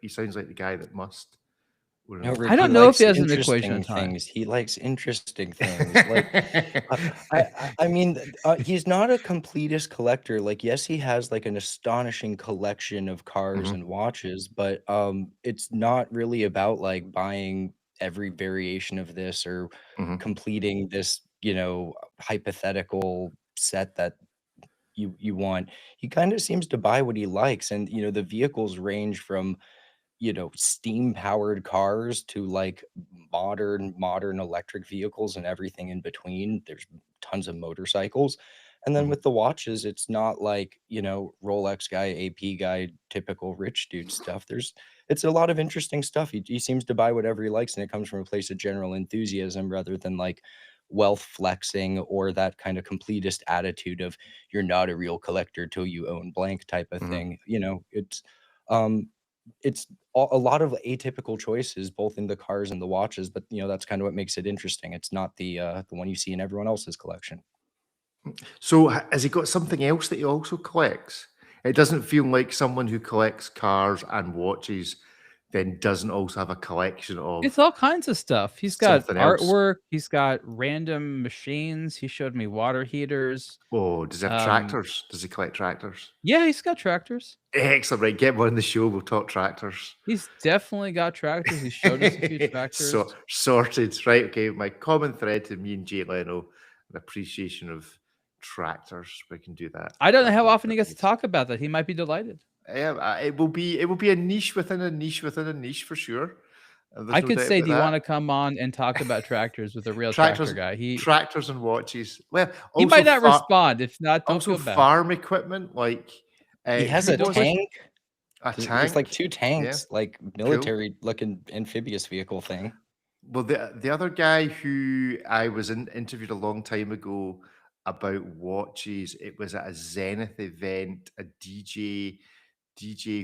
[SPEAKER 1] he sounds like the guy that must.
[SPEAKER 2] No,
[SPEAKER 1] Rick,
[SPEAKER 2] Rick,
[SPEAKER 3] I
[SPEAKER 2] he
[SPEAKER 3] don't know if
[SPEAKER 2] likes
[SPEAKER 3] he has an equation
[SPEAKER 2] interesting
[SPEAKER 3] of time.
[SPEAKER 2] things. He likes interesting things. Like, I mean, he's not a completist collector. Like, yes, he has like an astonishing collection of cars and watches, but it's not really about like buying every variation of this or completing this, hypothetical set that you want. He kind of seems to buy what he likes, and the vehicles range from steam powered cars to like modern electric vehicles and everything in between. There's tons of motorcycles. And then with the watches, it's not like, Rolex guy, AP guy, typical rich dude stuff. It's a lot of interesting stuff. He seems to buy whatever he likes, and it comes from a place of general enthusiasm rather than like wealth flexing or that kind of completist attitude of you're not a real collector till you own blank type of thing. It's a lot of atypical choices both in the cars and the watches, but that's kind of what makes it interesting. It's not the one you see in everyone else's collection.
[SPEAKER 1] So has he got something else that he also collects? It doesn't feel like someone who collects cars and watches then doesn't also have a collection of.
[SPEAKER 3] It's all kinds of stuff. He's got
[SPEAKER 1] something else.
[SPEAKER 3] artwork. He's got random machines. He showed me water heaters.
[SPEAKER 1] Oh, does he have tractors? Does he collect tractors?
[SPEAKER 3] Yeah, he's got tractors.
[SPEAKER 1] Excellent. Right, get him on the show. We'll talk tractors.
[SPEAKER 3] He's definitely got tractors. He showed us a few tractors.
[SPEAKER 1] So sorted. Right. Okay. My common thread to me and Jay Leno, an appreciation of tractors. We can do that.
[SPEAKER 3] I don't know how often he gets to talk about that. He might be delighted.
[SPEAKER 1] Yeah, it will be a niche within a niche within a niche for sure.
[SPEAKER 3] I could say, do you want to come on and talk about tractors with a real tractor guy?
[SPEAKER 1] Tractors and watches. Well,
[SPEAKER 3] he might not respond. If not, don't
[SPEAKER 1] also
[SPEAKER 3] feel bad.
[SPEAKER 1] farm equipment, like
[SPEAKER 2] he has a tank.
[SPEAKER 1] A tank.
[SPEAKER 2] There's like 2 tanks, like military looking amphibious vehicle thing.
[SPEAKER 1] Well, the other guy who I was interviewed a long time ago about watches, it was at a Zenith event, a DJ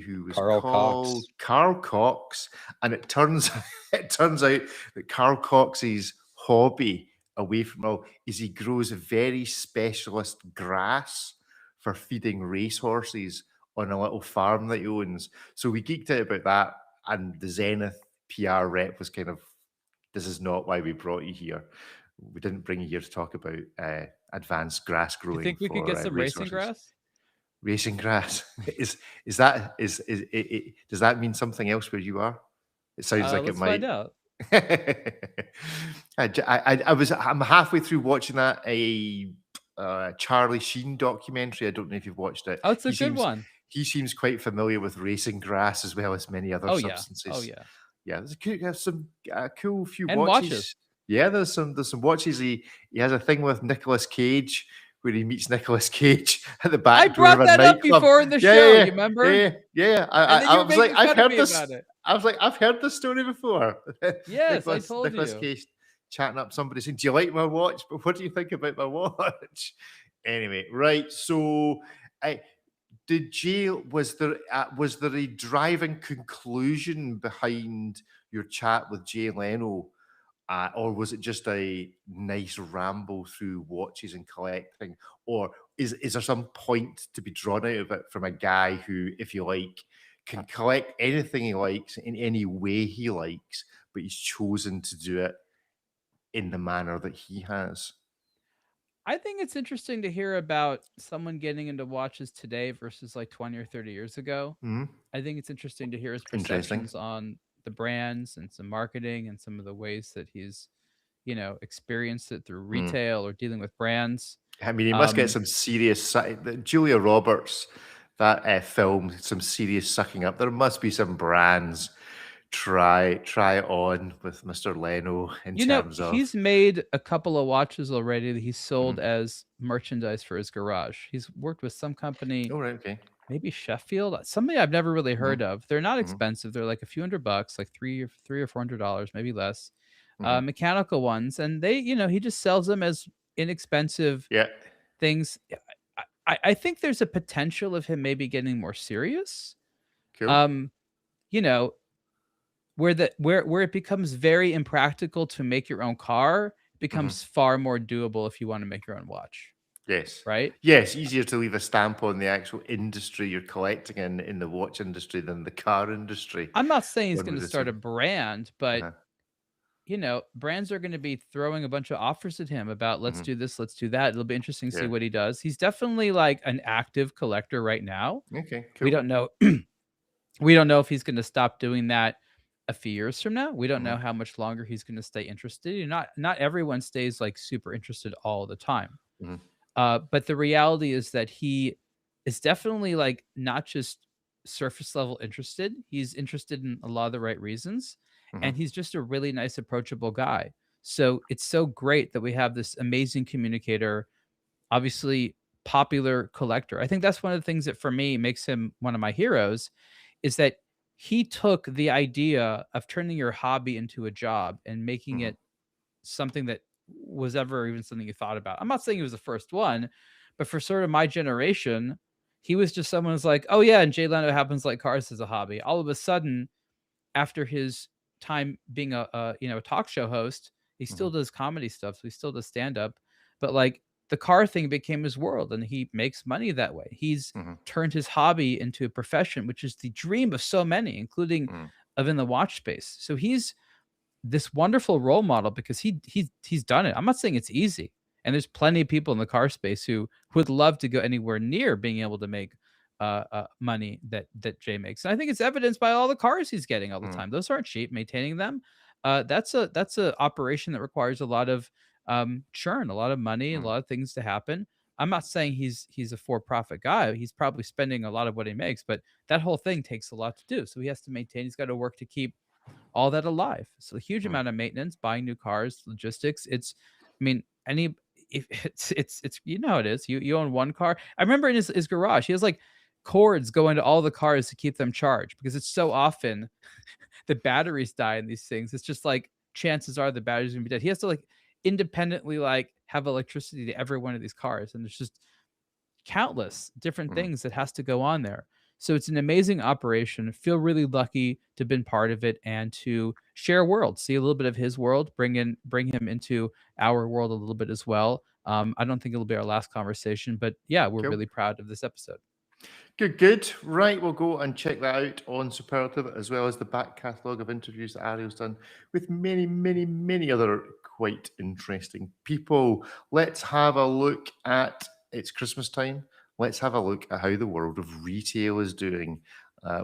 [SPEAKER 1] who was called Carl Cox, and it turns out that Carl Cox's hobby away from all is he grows a very specialist grass for feeding racehorses on a little farm that he owns. So we geeked out about that, and the Zenith PR rep was kind of, this is not why we brought you here. We didn't bring you here to talk about advanced grass growing.
[SPEAKER 3] You think we could get some racing grass?
[SPEAKER 1] Racing grass does that mean something else where you are? It sounds like it might.
[SPEAKER 3] Let's find out.
[SPEAKER 1] I'm halfway through watching that Charlie Sheen documentary. I don't know if you've watched it.
[SPEAKER 3] Oh, it's a good one.
[SPEAKER 1] He seems quite familiar with racing grass as well as many other substances. Yeah. There's some cool few watches. Yeah, there's some watches. He has a thing with Nicolas Cage where he meets Nicolas Cage at the back.
[SPEAKER 3] I brought that up before in the show. You remember?
[SPEAKER 1] Yeah. I was like, I've heard this. I was like, I've heard this story before.
[SPEAKER 3] Yes, I told you.
[SPEAKER 1] Nicolas Cage chatting up somebody saying, "Do you like my watch? But what do you think about my watch?" Anyway, right. So, was there a driving conclusion behind your chat with Jay Leno? Or was it just a nice ramble through watches and collecting? Or is there some point to be drawn out of it from a guy who, if you like, can collect anything he likes in any way he likes, but he's chosen to do it in the manner that he has?
[SPEAKER 3] I think it's interesting to hear about someone getting into watches today versus like 20 or 30 years ago. I think it's interesting to hear his perceptions on the brands and some marketing and some of the ways that he's, experienced it through retail or dealing with brands.
[SPEAKER 1] I mean, he must get some serious. Julia Roberts, that film, some serious sucking up. There must be some brands try on with Mr. Leno in terms of.
[SPEAKER 3] He's made a couple of watches already that he's sold as merchandise for his garage. He's worked with some company.
[SPEAKER 1] Oh, right, okay.
[SPEAKER 3] Maybe Sheffield, somebody I've never really heard of. They're not expensive. They're like a few $100, like $300 or $400, maybe less. Mechanical ones, and they, he just sells them as inexpensive things. I think there's a potential of him maybe getting more serious.
[SPEAKER 1] Cool.
[SPEAKER 3] where it becomes very impractical to make your own car, it becomes far more doable if you want to make your own watch,
[SPEAKER 1] Yes.
[SPEAKER 3] right?
[SPEAKER 1] Yes, easier to leave a stamp on the actual industry you're collecting in the watch industry than the car industry.
[SPEAKER 3] I'm not saying he's
[SPEAKER 1] One
[SPEAKER 3] going
[SPEAKER 1] would
[SPEAKER 3] to start a
[SPEAKER 1] assume.
[SPEAKER 3] brand, but
[SPEAKER 1] Uh-huh.
[SPEAKER 3] you know, brands are going to be throwing a bunch of offers at him about let's do this, let's do that. It'll be interesting to see
[SPEAKER 1] Yeah.
[SPEAKER 3] what he does. He's definitely like an active collector right now.
[SPEAKER 1] Okay,
[SPEAKER 3] We
[SPEAKER 1] cool.
[SPEAKER 3] don't know we don't know if he's going to stop doing that a few years from now. We don't know how much longer he's going to stay interested. Not everyone stays like super interested all the time. But the reality is that he is definitely like not just surface level interested. He's interested in a lot of the right reasons, and he's just a really nice, approachable guy. So it's so great that we have this amazing communicator, obviously popular collector. I think that's one of the things that for me makes him one of my heroes, is that he took the idea of turning your hobby into a job and making it something that was ever even something you thought about. I'm not saying he was the first one, but for sort of my generation, he was just someone who's like, oh yeah, and Jay Leno happens like cars as a hobby. All of a sudden, after his time being a talk show host, he still does comedy stuff, so he still does stand up, but like the car thing became his world, and he makes money that way. He's turned his hobby into a profession, which is the dream of so many, including of in the watch space. So he's this wonderful role model because he's done it. I'm not saying it's easy, and there's plenty of people in the car space who would love to go anywhere near being able to make money that Jay makes. And I think it's evidenced by all the cars he's getting all the time. Those aren't cheap. Maintaining them, that's a operation that requires a lot of churn, a lot of money, a lot of things to happen. I'm not saying he's a for-profit guy. He's probably spending a lot of what he makes, but that whole thing takes a lot to do. So he has to maintain. He's got to work to keep all that alive. So a huge amount of maintenance, buying new cars, logistics. It's, I mean, if it's you know how it is. You own one car. I remember in his garage, he has like cords going to all the cars to keep them charged because it's so often the batteries die in these things. It's just like chances are the batteries gonna be dead. He has to like independently like have electricity to every one of these cars, and there's just countless different things that has to go on there. So it's an amazing operation. I feel really lucky to have been part of it and to share world, see a little bit of his world, bring him into our world a little bit as well. I don't think it'll be our last conversation, but yeah, we're
[SPEAKER 1] Cool.
[SPEAKER 3] really proud of this episode.
[SPEAKER 1] Good. Right, we'll go and check that out on Superlative, as well as the back catalogue of interviews that Ariel's done with many, many, many other quite interesting people. Let's have a look at, it's Christmas time. Let's have a look at how the world of retail is doing.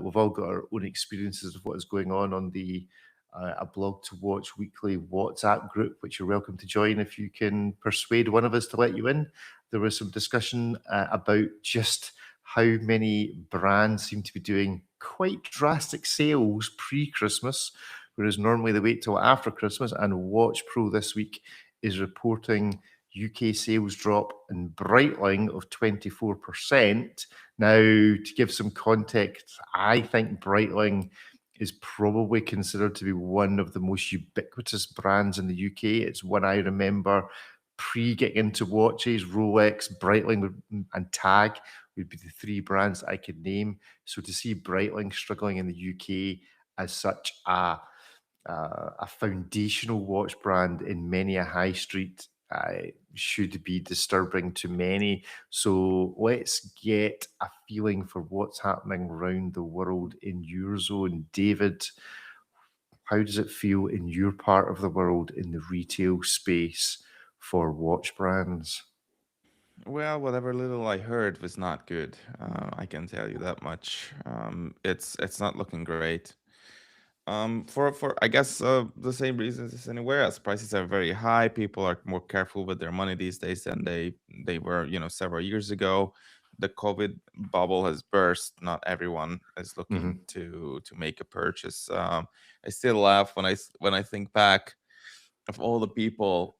[SPEAKER 1] We've all got our own experiences of what is going on the A Blog to Watch weekly WhatsApp group, which you're welcome to join if you can persuade one of us to let you in. There was some discussion about just how many brands seem to be doing quite drastic sales pre-Christmas, whereas normally they wait till after Christmas. And Watch Pro this week is reporting UK sales drop in Breitling of 24%. Now, to give some context, I think Breitling is probably considered to be one of the most ubiquitous brands in the UK. It's one I remember pre-getting into watches. Rolex, Breitling, and Tag would be the three brands I could name. So to see Breitling struggling in the UK as such a foundational watch brand in many a high street should be disturbing to many. So let's get a feeling for what's happening around the world in your zone. David, how does it feel in your part of the world in the retail space for watch brands?
[SPEAKER 4] Well, whatever little I heard was not good. I can tell you that much. It's not looking great. For I guess the same reasons as anywhere else. Prices are very high. People are more careful with their money these days than they were, several years ago. The COVID bubble has burst. Not everyone is looking to make a purchase. I still laugh when I think back of all the people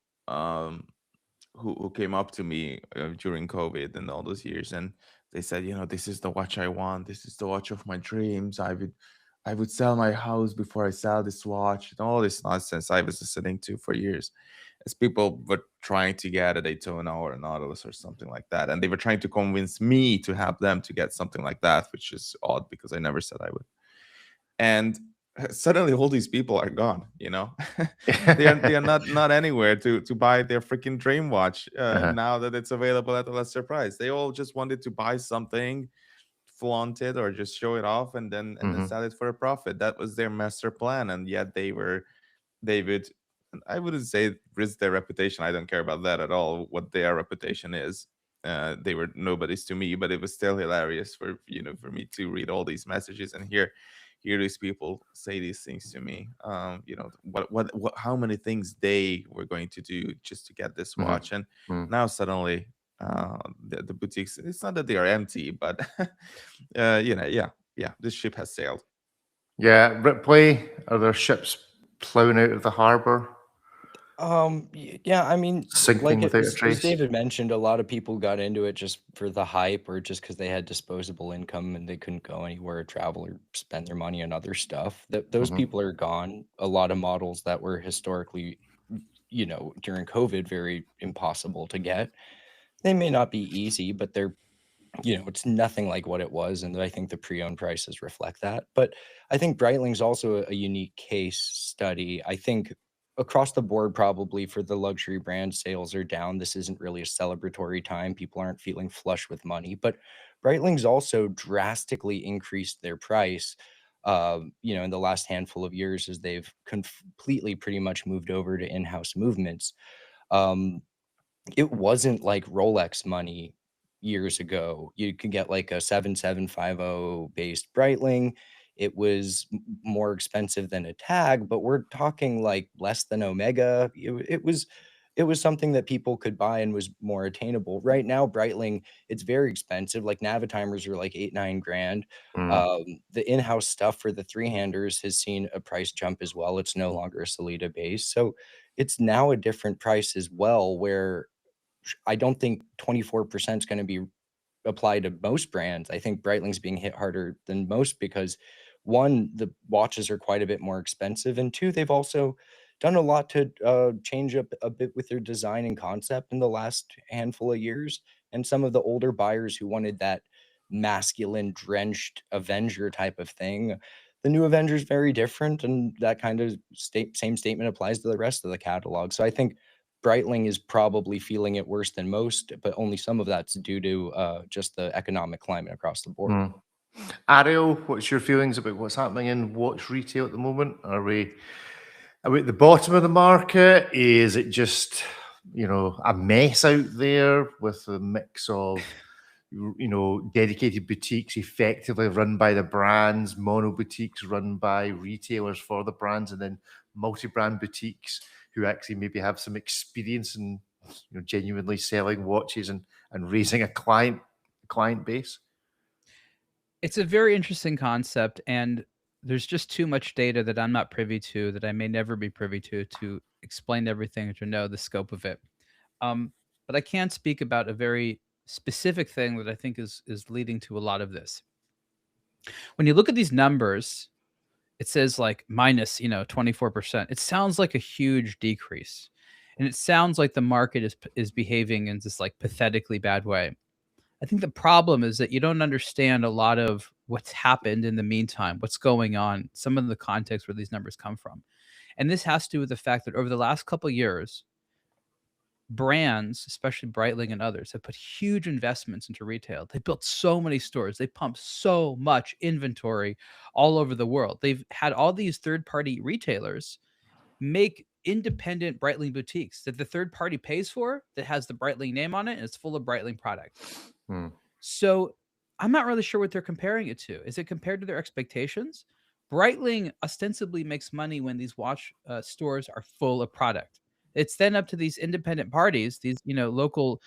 [SPEAKER 4] who came up to me during COVID and all those years, and they said, this is the watch I want. This is the watch of my dreams. I would sell my house before I sell this watch, and all this nonsense I was listening to for years, as people were trying to get a Daytona or a Nautilus or something like that, and they were trying to convince me to help them to get something like that, which is odd because I never said I would. And suddenly all these people are gone. They are not anywhere to buy their freaking dream watch now that it's available at a lesser price. They all just wanted to buy something, flaunt it, or just show it off, and then sell it for a profit. That was their master plan, and yet they would, I wouldn't say risk their reputation. I don't care about that at all, what their reputation is. They were nobodies to me, but it was still hilarious for me to read all these messages and hear these people say these things to me. What how many things they were going to do just to get this watch, and now suddenly the boutiques, it's not that they are empty, but this ship has sailed.
[SPEAKER 1] Yeah, Ripley, are there ships plowing out of the harbor?
[SPEAKER 2] Yeah, I mean,
[SPEAKER 1] Sinking without a
[SPEAKER 2] as
[SPEAKER 1] trace?
[SPEAKER 2] David mentioned, a lot of people got into it just for the hype, or just because they had disposable income and they couldn't go anywhere, travel, or spend their money on other stuff. Those people are gone. A lot of models that were historically, during COVID, very impossible to get. They may not be easy, but they're, it's nothing like what it was. And I think the pre-owned prices reflect that. But I think Breitling's also a unique case study. I think across the board, probably for the luxury brand, sales are down. This isn't really a celebratory time. People aren't feeling flush with money, but Breitling's also drastically increased their price, in the last handful of years, as they've completely pretty much moved over to in-house movements. It wasn't like Rolex money years ago. You could get like a 7750 based Breitling. It was more expensive than a Tag, but we're talking like less than Omega. It was something that people could buy and was more attainable. Right now, Breitling, it's very expensive. Like Navitimers are like 8-9 grand. The in-house stuff for the three-handers has seen a price jump as well. It's no longer a Sellita base, so it's now a different price as well, where I don't think 24% is going to be applied to most brands. I think Breitling's being hit harder than most because, one, the watches are quite a bit more expensive, and two, they've also done a lot to change up a bit with their design and concept in the last handful of years. And some of the older buyers who wanted that masculine, drenched Avenger type of thing, the new Avenger is very different, and that kind of same statement applies to the rest of the catalog. So I think Breitling is probably feeling it worse than most, but only some of that's due to just the economic climate across the board.
[SPEAKER 1] Ariel, what's your feelings about what's happening in watch retail at the moment? Are we at the bottom of the market? Is it just, a mess out there with a mix of, dedicated boutiques effectively run by the brands, mono boutiques run by retailers for the brands, and then multi-brand boutiques who actually maybe have some experience in genuinely selling watches and raising a client base?
[SPEAKER 3] It's a very interesting concept, and there's just too much data that I'm not privy to, that I may never be privy to explain everything or to know the scope of it. But I can speak about a very specific thing that I think is leading to a lot of this. When you look at these numbers, it says like minus, 24%. It sounds like a huge decrease. And it sounds like the market is behaving in this like pathetically bad way. I think the problem is that you don't understand a lot of what's happened in the meantime, what's going on, some of the context where these numbers come from. And this has to do with the fact that over the last couple of years, brands, especially Breitling and others, have put huge investments into retail. They built so many stores. They pumped so much inventory all over the world. They've had all these third-party retailers make independent Breitling boutiques that the third party pays for, that has the Breitling name on it, and it's full of Breitling product. So I'm not really sure what they're comparing it to. Is it compared to their expectations? Breitling ostensibly makes money when these watch stores are full of product. It's then up to these independent parties, these local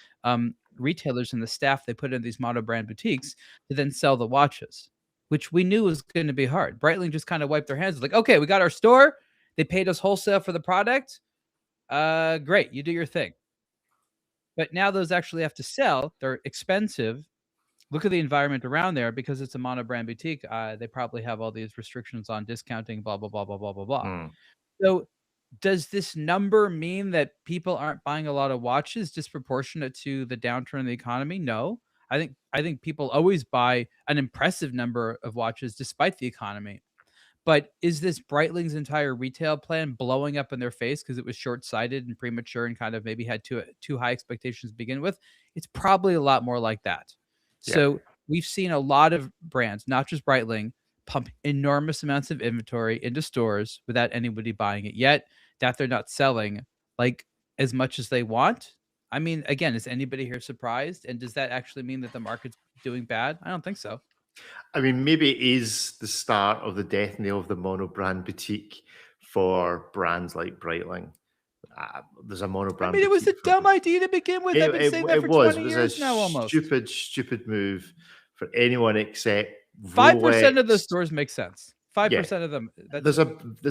[SPEAKER 3] retailers and the staff they put in these mono brand boutiques to then sell the watches, which we knew was going to be hard. Breitling just kind of wiped their hands, like, okay, we got our store. They paid us wholesale for the product. Great, you do your thing. But now those actually have to sell. They're expensive. Look at the environment around there, because it's a mono-brand boutique. They probably have all these restrictions on discounting, blah, blah, blah, blah, blah, blah, blah. So does this number mean that people aren't buying a lot of watches disproportionate to the downturn in the economy? No. I think people always buy an impressive number of watches despite the economy. But is this Breitling's entire retail plan blowing up in their face because it was short-sighted and premature and kind of maybe had too high expectations to begin with? It's probably a lot more like that.
[SPEAKER 1] Yeah.
[SPEAKER 3] So we've seen a lot of brands, not just Breitling, pump enormous amounts of inventory into stores without anybody buying it yet, that they're not selling like as much as they want. I mean, again, is anybody here surprised? And does that actually mean that the market's doing bad? I don't think so.
[SPEAKER 1] I mean, maybe it is the start of the death knell of the mono-brand boutique for brands like Breitling. There's a mono-brand.
[SPEAKER 3] I mean, it was a
[SPEAKER 1] boutique for-
[SPEAKER 3] dumb idea to begin with. I've been saying that for 20 years now, almost.
[SPEAKER 1] Stupid move for anyone except
[SPEAKER 3] 5% of the
[SPEAKER 1] Rolex.
[SPEAKER 3] stores make sense. 5% of them.
[SPEAKER 1] There's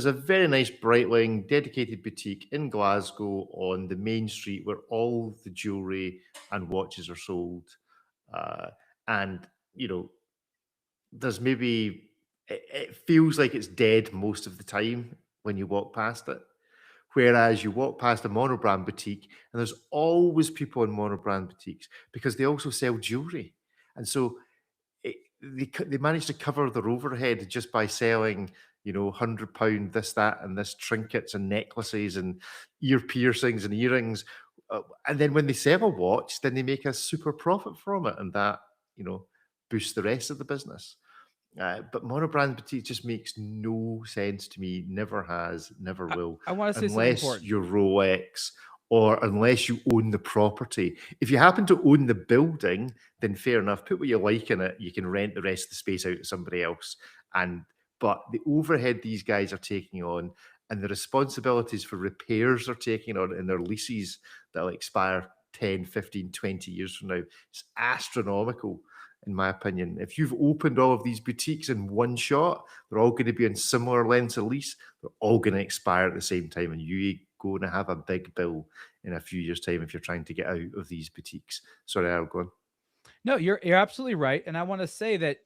[SPEAKER 1] a very nice Breitling dedicated boutique in Glasgow on the main street where all the jewelry and watches are sold, and there's maybe it feels like it's dead most of the time when you walk past it. Whereas you walk past a monobrand boutique and there's always people in monobrand boutiques because they also sell jewelry. And so they manage to cover their overhead just by selling, £100 this, that, and this trinkets and necklaces and ear piercings and earrings. And then when they sell a watch, then they make a super profit from it. And that, boosts the rest of the business. But monobrand boutique just makes no sense to me. Never has, never will.
[SPEAKER 3] I want to say something
[SPEAKER 1] unless
[SPEAKER 3] important.
[SPEAKER 1] you're Rolex or unless you own the property. If you happen to own the building, then fair enough. Put what you like in it. You can rent the rest of the space out to somebody else. But the overhead these guys are taking on and the responsibilities for repairs they're taking on in their leases that'll expire 10, 15, 20 years from now, it's astronomical. In my opinion, if you've opened all of these boutiques in one shot, they're all going to be in similar lengths of lease. They're all going to expire at the same time, and you're going to have a big bill in a few years' time if you're trying to get out of these boutiques. Sorry, I'll go on.
[SPEAKER 3] No, you're absolutely right, and I want to say that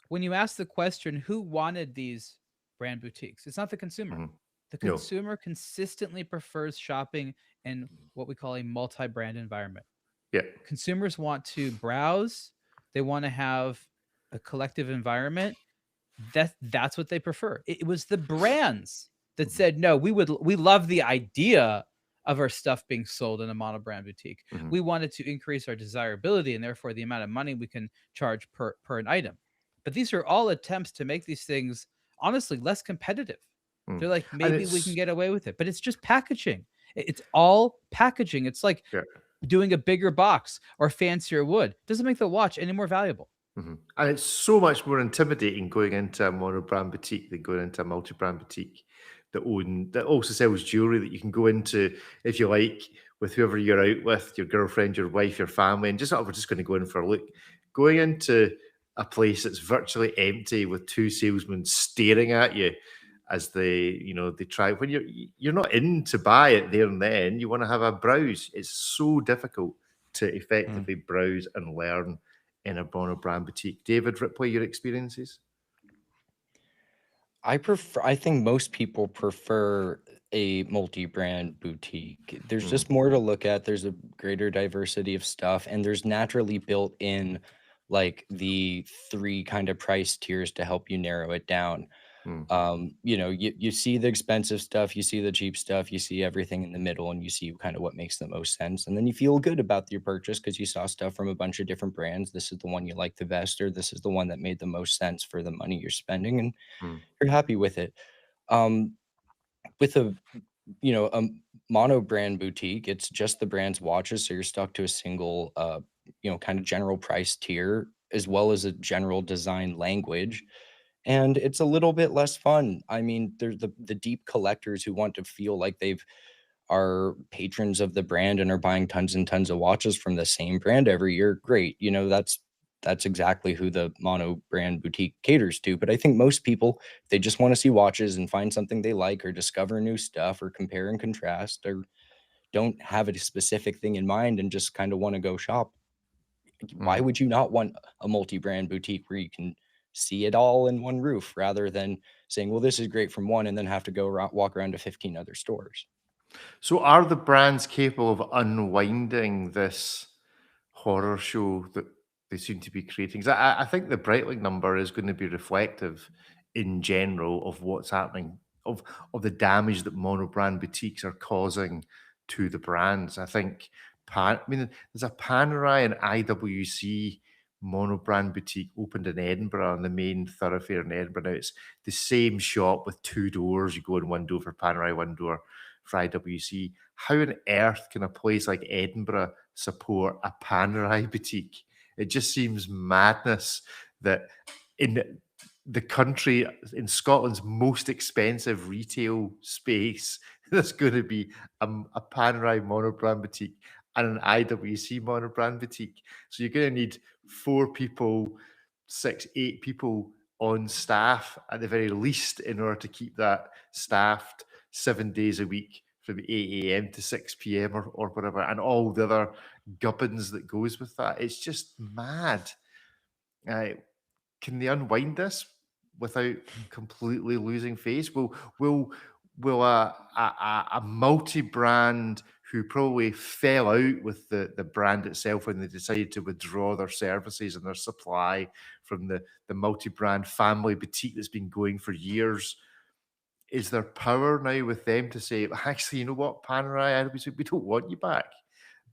[SPEAKER 3] when you ask the question, who wanted these brand boutiques? It's not the consumer.
[SPEAKER 1] Mhm.
[SPEAKER 3] The consumer consistently prefers shopping in what we call a multi-brand environment.
[SPEAKER 1] Yeah,
[SPEAKER 3] consumers want to browse. They want to have a collective environment. That's what they prefer. It was the brands that said, no, we love the idea of our stuff being sold in a monobrand boutique.
[SPEAKER 1] Mhm.
[SPEAKER 3] We wanted to increase our desirability and therefore the amount of money we can charge per an item. But these are all attempts to make these things honestly less competitive. They're like, maybe we can get away with it, but it's just packaging. It's all packaging. It's like doing a bigger box or fancier wood. Doesn't make the watch any more valuable.
[SPEAKER 1] Mhm. And it's so much more intimidating going into a monobrand boutique than going into a multi-brand boutique that also sells jewelry that you can go into if you like with whoever you're out with, your girlfriend, your wife, your family, and we're just going to go in for a look. Going into a place that's virtually empty with two salesmen staring at you as they try, when you're not in to buy it there and then, you want to have a browse. It's so difficult to effectively browse and learn in a monobrand boutique. David Ripley, your experiences?
[SPEAKER 2] I think most people prefer a multi-brand boutique. There's just more to look at. There's a greater diversity of stuff, and there's naturally built in like the 3 kind of price tiers to help you narrow it down. You see the expensive stuff, you see the cheap stuff, you see everything in the middle, and you see kind of what makes the most sense. And then you feel good about your purchase because you saw stuff from a bunch of different brands. This is the one you like the best, or this is the one that made the most sense for the money you're spending, and you're happy with it. With a mono brand boutique, it's just the brand's watches, so you're stuck to a single kind of general price tier as well as a general design language. And it's a little bit less fun. I mean, there's the deep collectors who want to feel like are patrons of the brand and are buying tons and tons of watches from the same brand every year. Great. That's exactly who the mono brand boutique caters to. But I think most people, they just want to see watches and find something they like or discover new stuff or compare and contrast, or don't have a specific thing in mind and just kind of want to go shop. Why would you not want a multi-brand boutique where you can see it all in one roof rather than saying, well, this is great from one and then have to go walk around to 15 other stores?
[SPEAKER 1] So are the brands capable of unwinding this horror show that they seem to be creating? 'Cause I think the Breitling number is going to be reflective in general of what's happening, of the damage that monobrand boutiques are causing to the brands. I think, I mean, there's a Panerai and IWC monobrand boutique opened in Edinburgh, on the main thoroughfare in Edinburgh. Now it's the same shop with two doors. You go in one door for Panerai, one door for IWC. How on earth can a place like Edinburgh support a Panerai boutique? It just seems madness that in the country, in Scotland's most expensive retail space, there's going to be a Panerai monobrand boutique and an IWC monobrand boutique. So you're going to need 4 people, 6, 8 people on staff at the very least in order to keep that staffed 7 days a week from 8 a.m. to 6 p.m. or whatever, and all the other gubbins that goes with that. It's just mad. Can they unwind this without completely losing face? Will a multi-brand who probably fell out with the brand itself when they decided to withdraw their services and their supply from the multi-brand family boutique that's been going for years, is there power now with them to say, actually, you know what, Panerai, we don't want you back,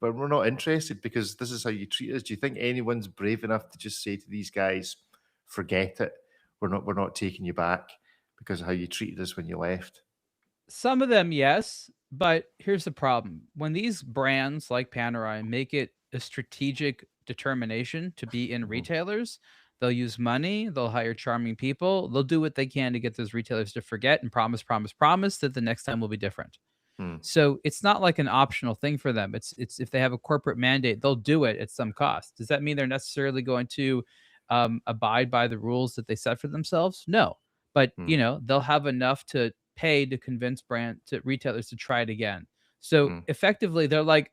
[SPEAKER 1] but we're not interested because this is how you treat us? Do you think anyone's brave enough to just say to these guys, forget it, we're not taking you back because of how you treated us when you left?
[SPEAKER 3] Some of them, yes, but here's the problem. When these brands like Panerai make it a strategic determination to be in retailers, they'll use money, they'll hire charming people, they'll do what they can to get those retailers to forget and promise that the next time will be different. So it's not like an optional thing for them. It's if they have a corporate mandate, they'll do it at some cost. Does that mean they're necessarily going to abide by the rules that they set for themselves? No, but they'll have enough to pay to convince retailers to try it again. So effectively, they're like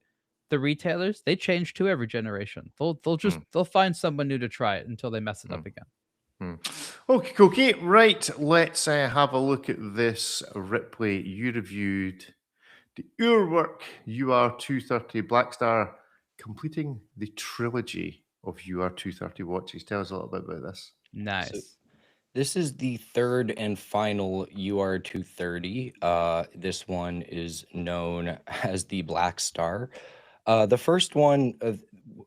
[SPEAKER 3] the retailers. They change to every generation. They'll find someone new to try it until they mess it up again.
[SPEAKER 1] Okay, right. Let's have a look at this. Ripley, you reviewed the Urwerk UR230 Blackstar, completing the trilogy of UR230 watches. Tell us a little bit about this.
[SPEAKER 3] Nice.
[SPEAKER 2] So this is the third and final UR230. This one is known as the Blackstar. The first one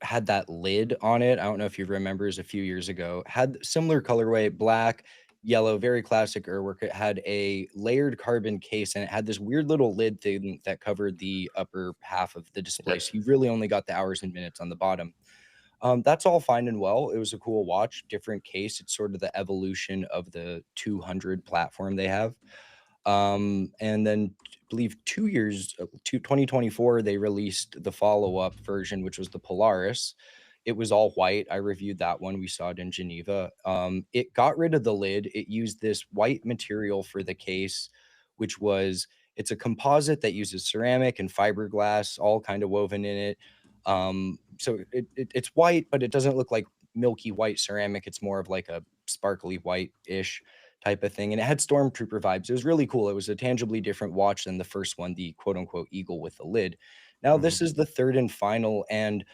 [SPEAKER 2] had that lid on it. I don't know if you remember, a few years ago. Had similar colorway, black, yellow, very classic Urwerk. It had a layered carbon case, and it had this weird little lid thing that covered the upper half of the display. So you really only got the hours and minutes on the bottom. That's all fine and well. It was a cool watch, different case. It's sort of the evolution of the 200 platform they have. And then I believe 2024, they released the follow-up version, which was the Polaris. It was all white. I reviewed that one. We saw it in Geneva. It got rid of the lid. It used this white material for the case, which it's a composite that uses ceramic and fiberglass, all kind of woven in it. So it's white, but it doesn't look like milky white ceramic. It's more of like a sparkly white-ish type of thing. And it had Stormtrooper vibes. It was really cool. It was a tangibly different watch than the first one, the quote unquote Eagle with the lid. Now, this is the third and final. And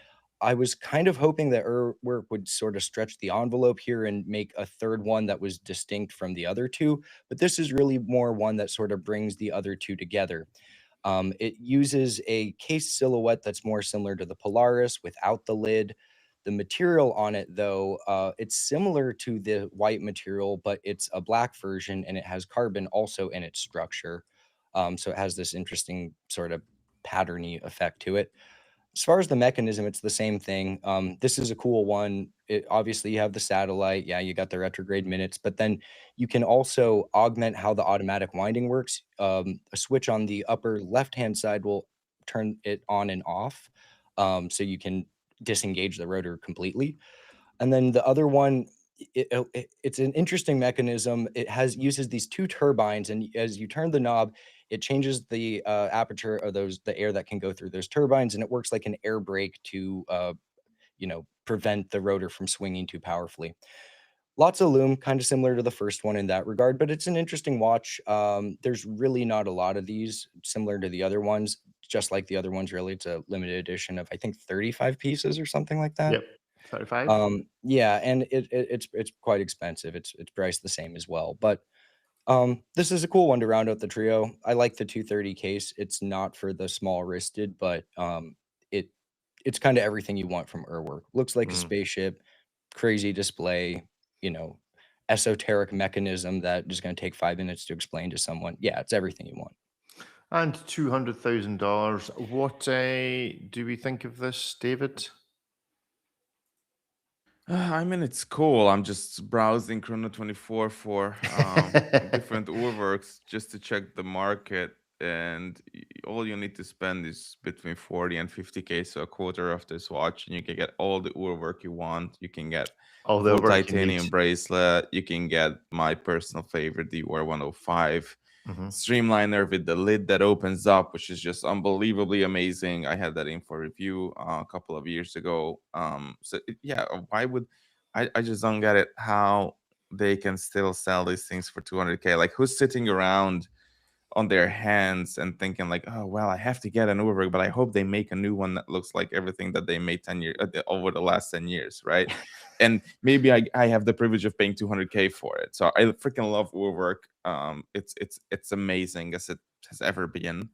[SPEAKER 2] I was kind of hoping that Urwerk would sort of stretch the envelope here and make a third one that was distinct from the other two. But this is really more one that sort of brings the other two together. It uses a case silhouette that's more similar to the Polaris without the lid. The material on it, though, it's similar to the white material, but it's a black version, and it has carbon also in its structure. So it has this interesting sort of patterny effect to it. As far as the mechanism, it's the same thing. This is a cool one. Obviously, you have the satellite. Yeah, you got the retrograde minutes, but then you can also augment how the automatic winding works. A switch on the upper left-hand side will turn it on and off, so you can disengage the rotor completely. And then the other one, it's an interesting mechanism. It uses these two turbines, and as you turn the knob, it changes the aperture of the air that can go through those turbines, and it works like an air brake to prevent the rotor from swinging too powerfully. Lots of lume, kind of similar to the first one in that regard, but it's an interesting watch. There's really not a lot of these, similar to the other ones, just like the other ones, really. It's a limited edition of, I think, 35 pieces or something like that.
[SPEAKER 1] Yep. 35.
[SPEAKER 2] Yeah, and it's quite expensive. It's priced the same as well. But this is a cool one to round out the trio. I like the 230 case. It's not for the small wristed, but it's kind of everything you want from Urwerk. Looks like a spaceship, crazy display, esoteric mechanism that is going to take 5 minutes to explain to someone. Yeah, it's everything you want.
[SPEAKER 1] And $200,000. What do we think of this, David?
[SPEAKER 4] I mean, it's cool. I'm just browsing Chrono 24 for different Urwerks just to check the market. And all you need to spend is between 40 and 50K, so a quarter of this watch, and you can get all the Urwerk you want. You can get
[SPEAKER 1] all the
[SPEAKER 4] full titanium bracelet. You can get my personal favorite, the UR105. Streamliner with the lid that opens up, which is just unbelievably amazing. I had that in for review a couple of years ago. Why would I just don't get it how they can still sell these things for 200K? Like, who's sitting around on their hands and thinking like, oh well, I have to get an Urwerk, but I hope they make a new one that looks like everything that they made 10 years over the last 10 years, right? And maybe I have the privilege of paying 200K for it. So I freaking love Urwerk. It's amazing as it has ever been.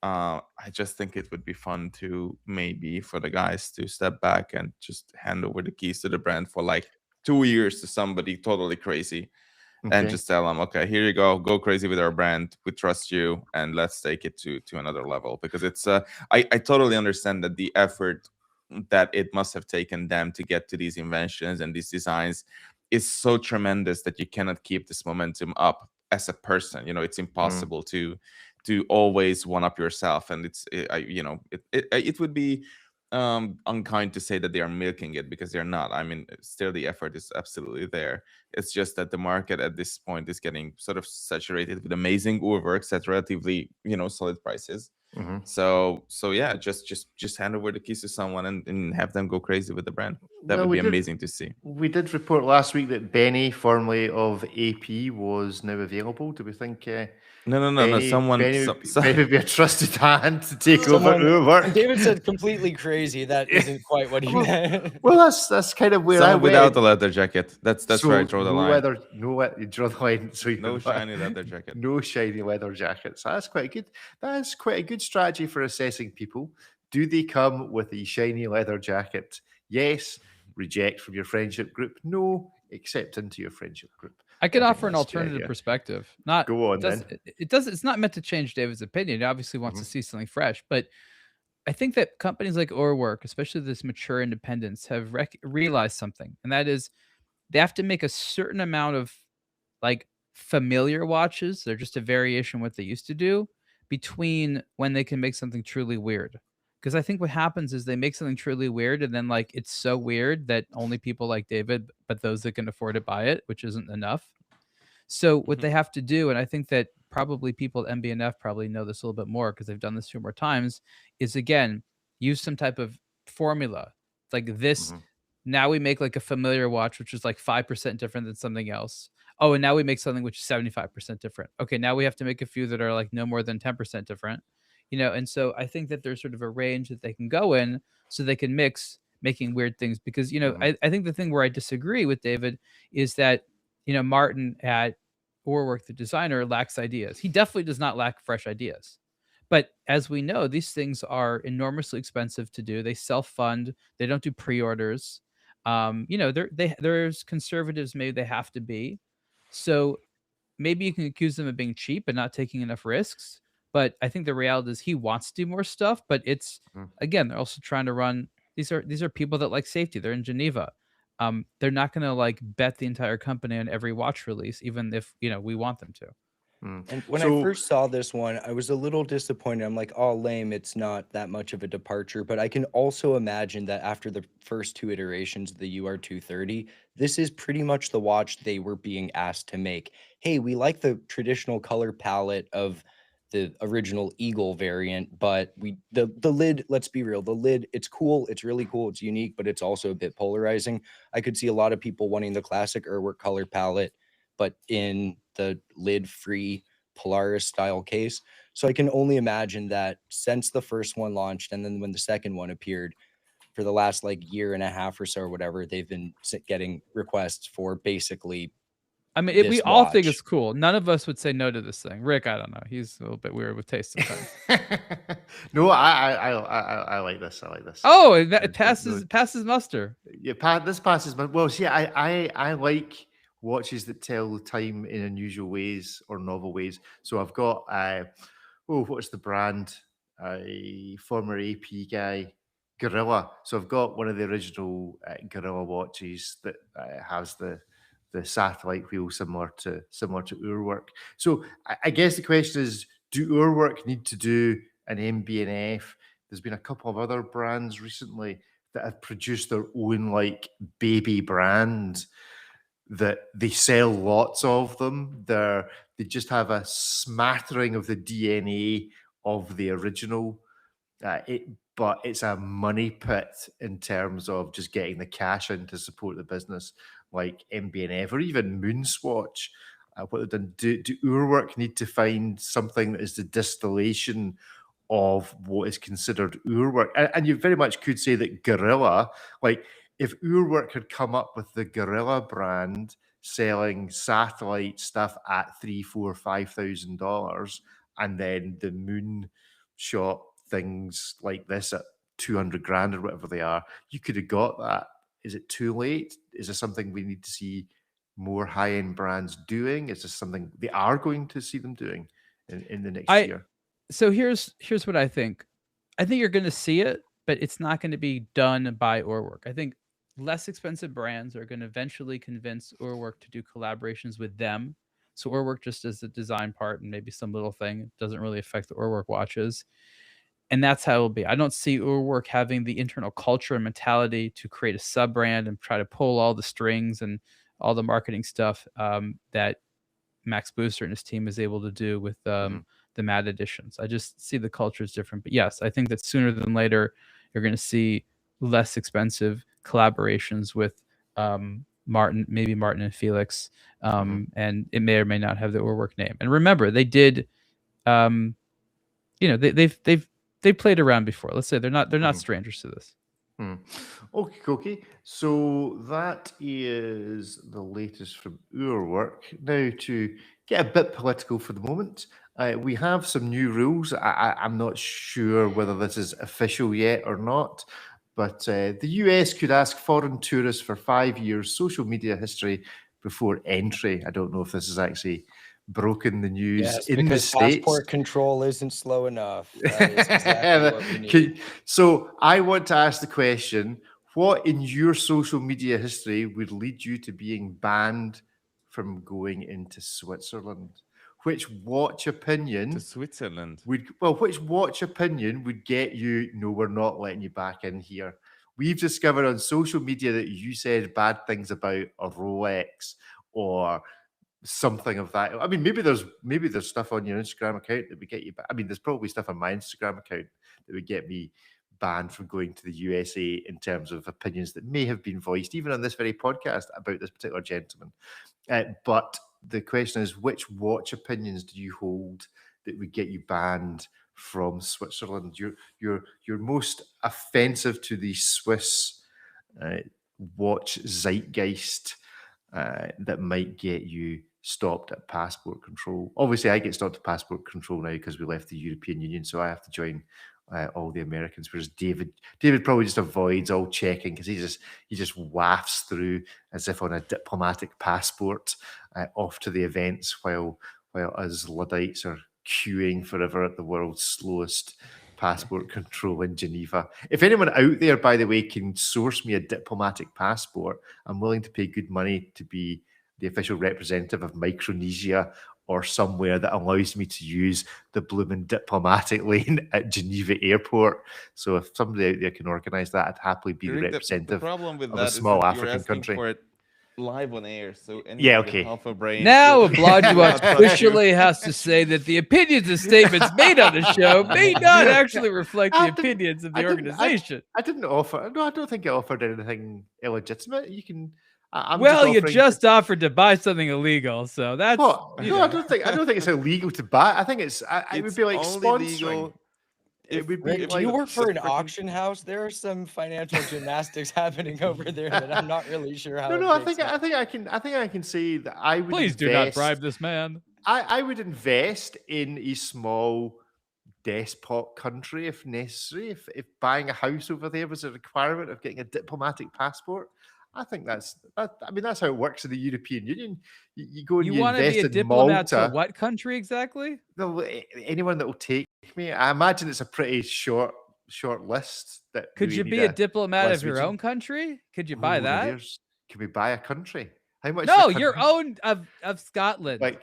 [SPEAKER 4] I just think it would be fun to maybe for the guys to step back and just hand over the keys to the brand for like 2 years to somebody totally crazy. And just tell them, okay, here you go crazy with our brand. We trust you, and let's take it to another level. Because it's I totally understand that the effort that it must have taken them to get to these inventions and these designs is so tremendous that you cannot keep this momentum up as a person. It's impossible to always one up yourself, and it would be unkind to say that they are milking it, because they're not. I mean, still the effort is absolutely there. It's just that the market at this point is getting sort of saturated with amazing Urwerks at relatively solid prices. So yeah, just hand over the keys to someone and have them go crazy with the brand. That would be amazing to see.
[SPEAKER 1] We did report last week that Benny, formerly of AP, was now available. Do we think
[SPEAKER 4] no. Someone
[SPEAKER 1] would be a trusted hand to take over Urwerk?
[SPEAKER 2] David said completely crazy. That isn't quite what he meant.
[SPEAKER 1] Well, that's kind of where I went.
[SPEAKER 4] Without the leather jacket. That's where I draw the line.
[SPEAKER 1] You draw the line. So
[SPEAKER 4] no shiny leather jacket.
[SPEAKER 1] No shiny leather jackets. That's quite good. That's quite a good strategy for assessing people. Do they come with a shiny leather jacket? Yes. Reject from your friendship group. No. Accept into your friendship group.
[SPEAKER 3] I could offer an alternative perspective.
[SPEAKER 1] Go on, then.
[SPEAKER 3] It's not meant to change David's opinion. He obviously wants to see something fresh, but I think that companies like Urwerk, especially this mature independents, have realized something, and that is they have to make a certain amount of like familiar watches. They're just a variation of what they used to do between when they can make something truly weird. Because I think what happens is they make something truly weird, and then like it's so weird that only people like David, but those that can afford to buy it, which isn't enough. So what they have to do, and I think that probably people at MB&F probably know this a little bit more because they've done this 2 more times, is again use some type of formula like this. Now we make like a familiar watch, which is like 5% different than something else. Oh, and now we make something which is 75% different. Okay, now we have to make a few that are like no more than 10% different. And so I think that there's sort of a range that they can go in so they can mix making weird things because, I think the thing where I disagree with David is that, Martin at Urwerk, the designer, lacks ideas. He definitely does not lack fresh ideas. But as we know, these things are enormously expensive to do. They self-fund. They don't do pre-orders. There's conservatives, maybe they have to be. So maybe you can accuse them of being cheap and not taking enough risks. But I think the reality is he wants to do more stuff, but it's again, they're also trying to run. These are people that like safety. They're in Geneva. They're not going to like bet the entire company on every watch release, even if we want them to.
[SPEAKER 2] And when I first saw this one, I was a little disappointed. I'm like, oh, lame. It's not that much of a departure. But I can also imagine that after the first 2 iterations of the UR230, this is pretty much the watch they were being asked to make. Hey, we like the traditional color palette of the original Eagle variant, but the lid, let's be real, the lid, it's cool, it's really cool, it's unique, but it's also a bit polarizing. I could see a lot of people wanting the classic Urwerk color palette, but in the lid-free Polaris style case. So I can only imagine that since the first one launched and then when the second one appeared, for the last like year and a half or so or whatever, they've been getting requests for basically.
[SPEAKER 3] I mean, we all think it's cool. None of us would say no to this thing. Rick, I don't know. He's a little bit weird with taste sometimes.
[SPEAKER 1] No, I like this. I like this.
[SPEAKER 3] Oh, it passes muster.
[SPEAKER 1] Yeah, this passes. Well, see, I like watches that tell time in unusual ways or novel ways. So I've got what's the brand? Former AP guy, Gorilla. So I've got one of the original Gorilla watches that has the satellite wheel similar to Urwerk. So I guess the question is, do Urwerk need to do an MB&F? There's been a couple of other brands recently that have produced their own like baby brand that they sell lots of them. They just have a smattering of the DNA of the original. But it's a money pit in terms of just getting the cash in to support the business, like MB&F or even Moonswatch. What they've done, do Urwerk need to find something that is the distillation of what is considered Urwerk? And you very much could say that Gorilla, like if Urwerk had come up with the Gorilla brand selling satellite stuff at $3,000, $4,000, $5,000, and then the Moonshot things like this at 200 grand or whatever they are, you could have got that. Is it too late? Is there something we need to see more high-end brands doing? Is this something they are going to see them doing in the next year?
[SPEAKER 3] So here's what I think. I think you're going to see it, but it's not going to be done by Urwerk. I think less expensive brands are going to eventually convince Urwerk to do collaborations with them. So Urwerk just does the design part and maybe some little thing. It doesn't really affect the Urwerk watches. And that's how it will be. I don't see Urwerk having the internal culture and mentality to create a sub brand and try to pull all the strings and all the marketing stuff that Max Booster and his team is able to do with the Mad Editions. I just see the culture is different. But yes, I think that sooner than later, you're going to see less expensive collaborations with Martin and Felix. And it may or may not have the Urwerk name. And remember, they did, they've played around before. Let's say they're not strangers to this.
[SPEAKER 1] Okay. So that is the latest from Urwerk. Now to get a bit political for the moment, we have some new rules. I'm not sure whether this is official yet or not, but the US could ask foreign tourists for 5 years social media history before entry. I don't know if this is actually broken the news in the States.
[SPEAKER 2] Passport control isn't slow enough. That is exactly what we need.
[SPEAKER 1] So I want to ask the question, what in your social media history would lead you to being banned from going into Switzerland? Which watch opinion
[SPEAKER 4] To Switzerland.
[SPEAKER 1] which watch opinion would get you, no, we're not letting you back in here? We've discovered on social media that you said bad things about a Rolex or something of that. I mean, maybe there's stuff on your Instagram account that would get you back. I mean, there's probably stuff on my Instagram account that would get me banned from going to the USA in terms of opinions that may have been voiced, even on this very podcast, about this particular gentleman. But the question is, which watch opinions do you hold that would get you banned from Switzerland? You're most offensive to the Swiss watch zeitgeist that might get you stopped at passport control. Obviously, I get stopped at passport control now because we left the European Union, so I have to join all the Americans. Whereas David probably just avoids all checking because he just wafts through as if on a diplomatic passport off to the events while us Luddites are queuing forever at the world's slowest passport control in Geneva. If anyone out there, by the way, can source me a diplomatic passport, I'm willing to pay good money to be the official representative of Micronesia or somewhere that allows me to use the blooming diplomatic lane at Geneva Airport. So if somebody out there can organise that, I'd happily be the representative of a small African country.
[SPEAKER 4] For it live on air, so
[SPEAKER 1] okay.
[SPEAKER 4] Half a brain.
[SPEAKER 3] Now, Blodgewatch officially has to say that the opinions and statements made on the show may not actually reflect the opinions of the organization.
[SPEAKER 1] I didn't offer. No, I don't think I offered anything illegitimate. You can.
[SPEAKER 3] You just offered to buy something illegal, so that's.
[SPEAKER 1] I don't think it's illegal to buy. I think it would be like sponsoring. it would be
[SPEAKER 2] Rick, do
[SPEAKER 1] like
[SPEAKER 2] you work for an
[SPEAKER 4] freaking-
[SPEAKER 2] auction house? There are some financial gymnastics happening over there that I'm not really sure how.
[SPEAKER 1] No,
[SPEAKER 2] it
[SPEAKER 1] I
[SPEAKER 2] makes
[SPEAKER 1] think I can say that I would
[SPEAKER 3] Please do not
[SPEAKER 1] invest-
[SPEAKER 3] bribe this man.
[SPEAKER 1] I would invest in a small despot country if necessary. If buying a house over there was a requirement of getting a diplomatic passport, I think that's how it works in the European Union. You go and
[SPEAKER 3] You
[SPEAKER 1] you
[SPEAKER 3] want to
[SPEAKER 1] invest
[SPEAKER 3] be a
[SPEAKER 1] in
[SPEAKER 3] diplomat
[SPEAKER 1] Malta.
[SPEAKER 3] to what country exactly?
[SPEAKER 1] No, anyone that will take me. I imagine it's a pretty short list. That
[SPEAKER 3] Could
[SPEAKER 1] we
[SPEAKER 3] you
[SPEAKER 1] need
[SPEAKER 3] be a diplomat of your
[SPEAKER 1] Glaswegian.
[SPEAKER 3] own country? Could you buy
[SPEAKER 1] Oh,
[SPEAKER 3] that?
[SPEAKER 1] Can we buy a country? How much?
[SPEAKER 3] No,
[SPEAKER 1] is a
[SPEAKER 3] your
[SPEAKER 1] country?
[SPEAKER 3] own of Scotland.
[SPEAKER 1] The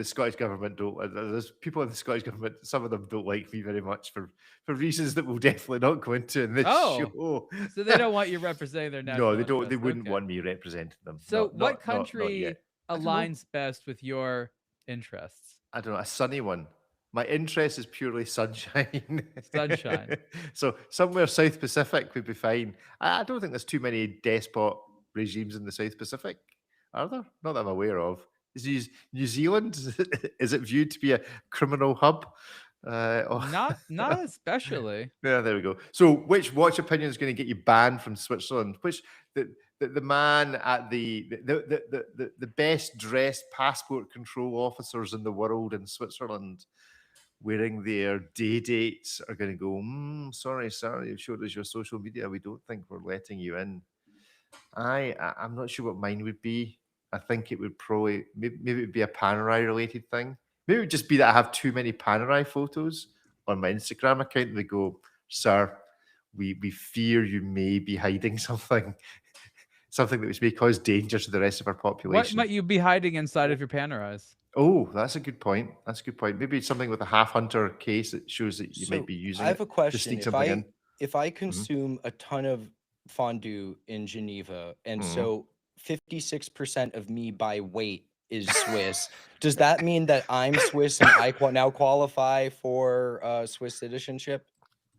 [SPEAKER 1] Scottish government don't. There's people in the Scottish government. Some of them don't like me very much for reasons that we'll definitely not go into in this show.
[SPEAKER 3] So they don't want you representing their national.
[SPEAKER 1] No, they don't. They
[SPEAKER 3] interest.
[SPEAKER 1] wouldn't
[SPEAKER 3] Okay.
[SPEAKER 1] want me representing them.
[SPEAKER 3] So
[SPEAKER 1] Not
[SPEAKER 3] what
[SPEAKER 1] yet.
[SPEAKER 3] country
[SPEAKER 1] I don't know.
[SPEAKER 3] aligns best with your interests?
[SPEAKER 1] I don't know. A sunny one. My interest is purely sunshine.
[SPEAKER 3] Sunshine.
[SPEAKER 1] So somewhere South Pacific would be fine. I don't think there's too many despot regimes in the South Pacific, are there? Not that I'm aware of. Is New Zealand? Is it viewed to be a criminal hub?
[SPEAKER 3] Not especially.
[SPEAKER 1] Yeah, there we go. So, which watch opinion is going to get you banned from Switzerland? Which the man at the best dressed passport control officers in the world in Switzerland, wearing their day dates, are going to go, sorry, you've showed us your social media. We don't think we're letting you in. I'm not sure what mine would be. I think it would probably, maybe it would be a Panerai related thing. Maybe it would just be that I have too many Panerai photos on my Instagram account. And they go, sir, we fear you may be hiding something that may cause danger to the rest of our population.
[SPEAKER 3] What might you be hiding inside of your Panerais?
[SPEAKER 1] Oh, that's a good point. Maybe it's something with a half hunter case that shows that you
[SPEAKER 2] So,
[SPEAKER 1] might be using
[SPEAKER 2] I have
[SPEAKER 1] it
[SPEAKER 2] a
[SPEAKER 1] to
[SPEAKER 2] question.
[SPEAKER 1] sneak
[SPEAKER 2] If
[SPEAKER 1] something in.
[SPEAKER 2] I consume a ton of fondue in Geneva, and
[SPEAKER 1] Mhm.
[SPEAKER 2] so 56% of me by weight is Swiss, does that mean that I'm Swiss and I now qualify for Swiss citizenship?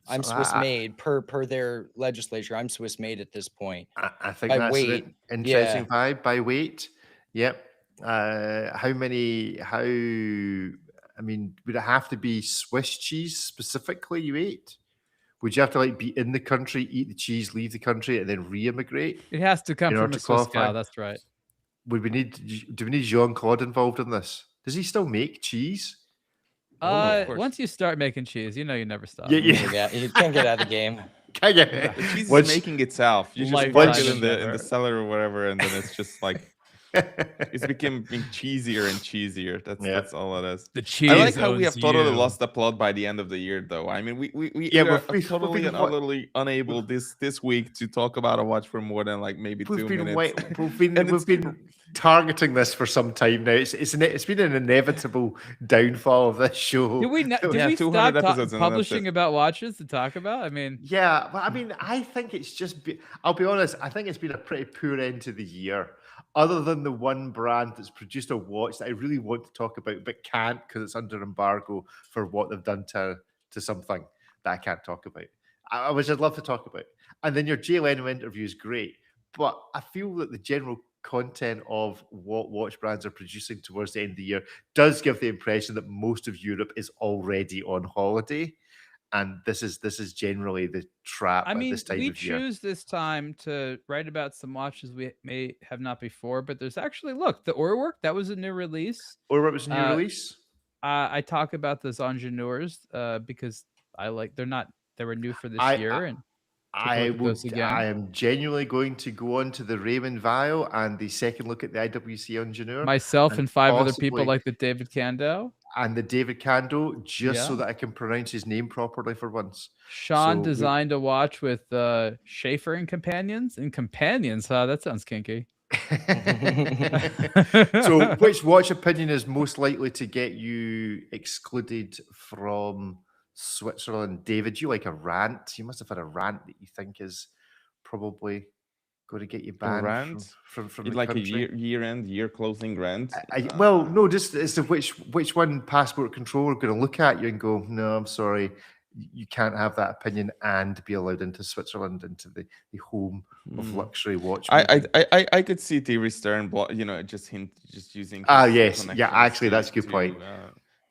[SPEAKER 2] I'm
[SPEAKER 1] So
[SPEAKER 2] Swiss made per their legislature. I'm Swiss made at this point.
[SPEAKER 1] I think
[SPEAKER 2] By
[SPEAKER 1] that's
[SPEAKER 2] weight,
[SPEAKER 1] an interesting vibe. By weight, yep. How many? I mean, would it have to be Swiss cheese specifically you ate? Would you have to be in the country, eat the cheese, leave the country, and then re-immigrate?
[SPEAKER 3] It has to come
[SPEAKER 1] In
[SPEAKER 3] from
[SPEAKER 1] order
[SPEAKER 3] a
[SPEAKER 1] to
[SPEAKER 3] Swiss
[SPEAKER 1] qualify?
[SPEAKER 3] cow. That's right.
[SPEAKER 1] Do we need Jean-Claude involved in this? Does he still make cheese?
[SPEAKER 4] of course.
[SPEAKER 3] Once you start making cheese, you never stop.
[SPEAKER 1] Yeah.
[SPEAKER 2] You can't get out of the game.
[SPEAKER 4] The cheese
[SPEAKER 1] Once-
[SPEAKER 4] is making itself. You just
[SPEAKER 3] Lifetime
[SPEAKER 4] put it in the
[SPEAKER 3] endeavor.
[SPEAKER 4] cellar or whatever, and then it's just like it's becoming cheesier and cheesier. That's all it is.
[SPEAKER 3] The cheese.
[SPEAKER 4] I like how we
[SPEAKER 3] owns
[SPEAKER 4] have totally
[SPEAKER 3] you.
[SPEAKER 4] lost the plot by the end of the year, though. I mean, we
[SPEAKER 1] Yeah,
[SPEAKER 4] are
[SPEAKER 1] we've
[SPEAKER 4] totally
[SPEAKER 1] been
[SPEAKER 4] and utterly unable this week to talk about a watch for more than maybe 2 minutes. And
[SPEAKER 1] We've been targeting this for some time now. It's been an inevitable downfall of this show.
[SPEAKER 3] Did we
[SPEAKER 4] Yeah, 200
[SPEAKER 3] stop
[SPEAKER 4] episodes and then that's
[SPEAKER 3] publishing
[SPEAKER 4] it.
[SPEAKER 3] about watches to talk about? I mean,
[SPEAKER 1] Yeah, but I mean, I think it's just. I'll be honest. I think it's been a pretty poor end to the year. Other than the one brand that's produced a watch that I really want to talk about, but can't because it's under embargo for what they've done to something that I can't talk about. Which I'd love to talk about. And then your Jay Leno interview is great, but I feel that the general content of what watch brands are producing towards the end of the year does give the impression that most of Europe is already on holiday. And this is generally the trap
[SPEAKER 3] I
[SPEAKER 1] at
[SPEAKER 3] mean,
[SPEAKER 1] this time
[SPEAKER 3] we
[SPEAKER 1] of year.
[SPEAKER 3] choose this time to write about some watches we may have not before, but there's actually the Orework, that was a new release.
[SPEAKER 1] Or what was a new release?
[SPEAKER 3] I talk about those Ingenieurs because they were new for this year, and
[SPEAKER 1] I
[SPEAKER 3] look at those again.
[SPEAKER 1] I am genuinely going to go on to the Raymond Vial and the second look at the IWC Ingenieur
[SPEAKER 3] myself and 5 other people
[SPEAKER 1] possibly-
[SPEAKER 3] like the David Kando.
[SPEAKER 1] and the David Kando, just so
[SPEAKER 3] Yeah.
[SPEAKER 1] that I can pronounce his name properly for once.
[SPEAKER 3] Sean
[SPEAKER 1] So we-
[SPEAKER 3] designed a watch with Schaefer and companions. And companions, huh? That sounds kinky.
[SPEAKER 1] So, which watch opinion is most likely to get you excluded from Switzerland? David, you like a rant? You must have had a rant that you think is probably going to get you banned
[SPEAKER 4] rant?
[SPEAKER 1] from
[SPEAKER 4] It's
[SPEAKER 1] the
[SPEAKER 4] like
[SPEAKER 1] country.
[SPEAKER 4] a year closing grant.
[SPEAKER 1] Well, no, just as to which one passport control are going to look at you and go, no, I'm sorry, you can't have that opinion and be allowed into Switzerland, into the home of luxury watch.
[SPEAKER 4] I could see Thierry Stern, just using.
[SPEAKER 1] Ah,
[SPEAKER 4] his
[SPEAKER 1] yes. Yeah,
[SPEAKER 4] connections
[SPEAKER 1] actually, that's a good point.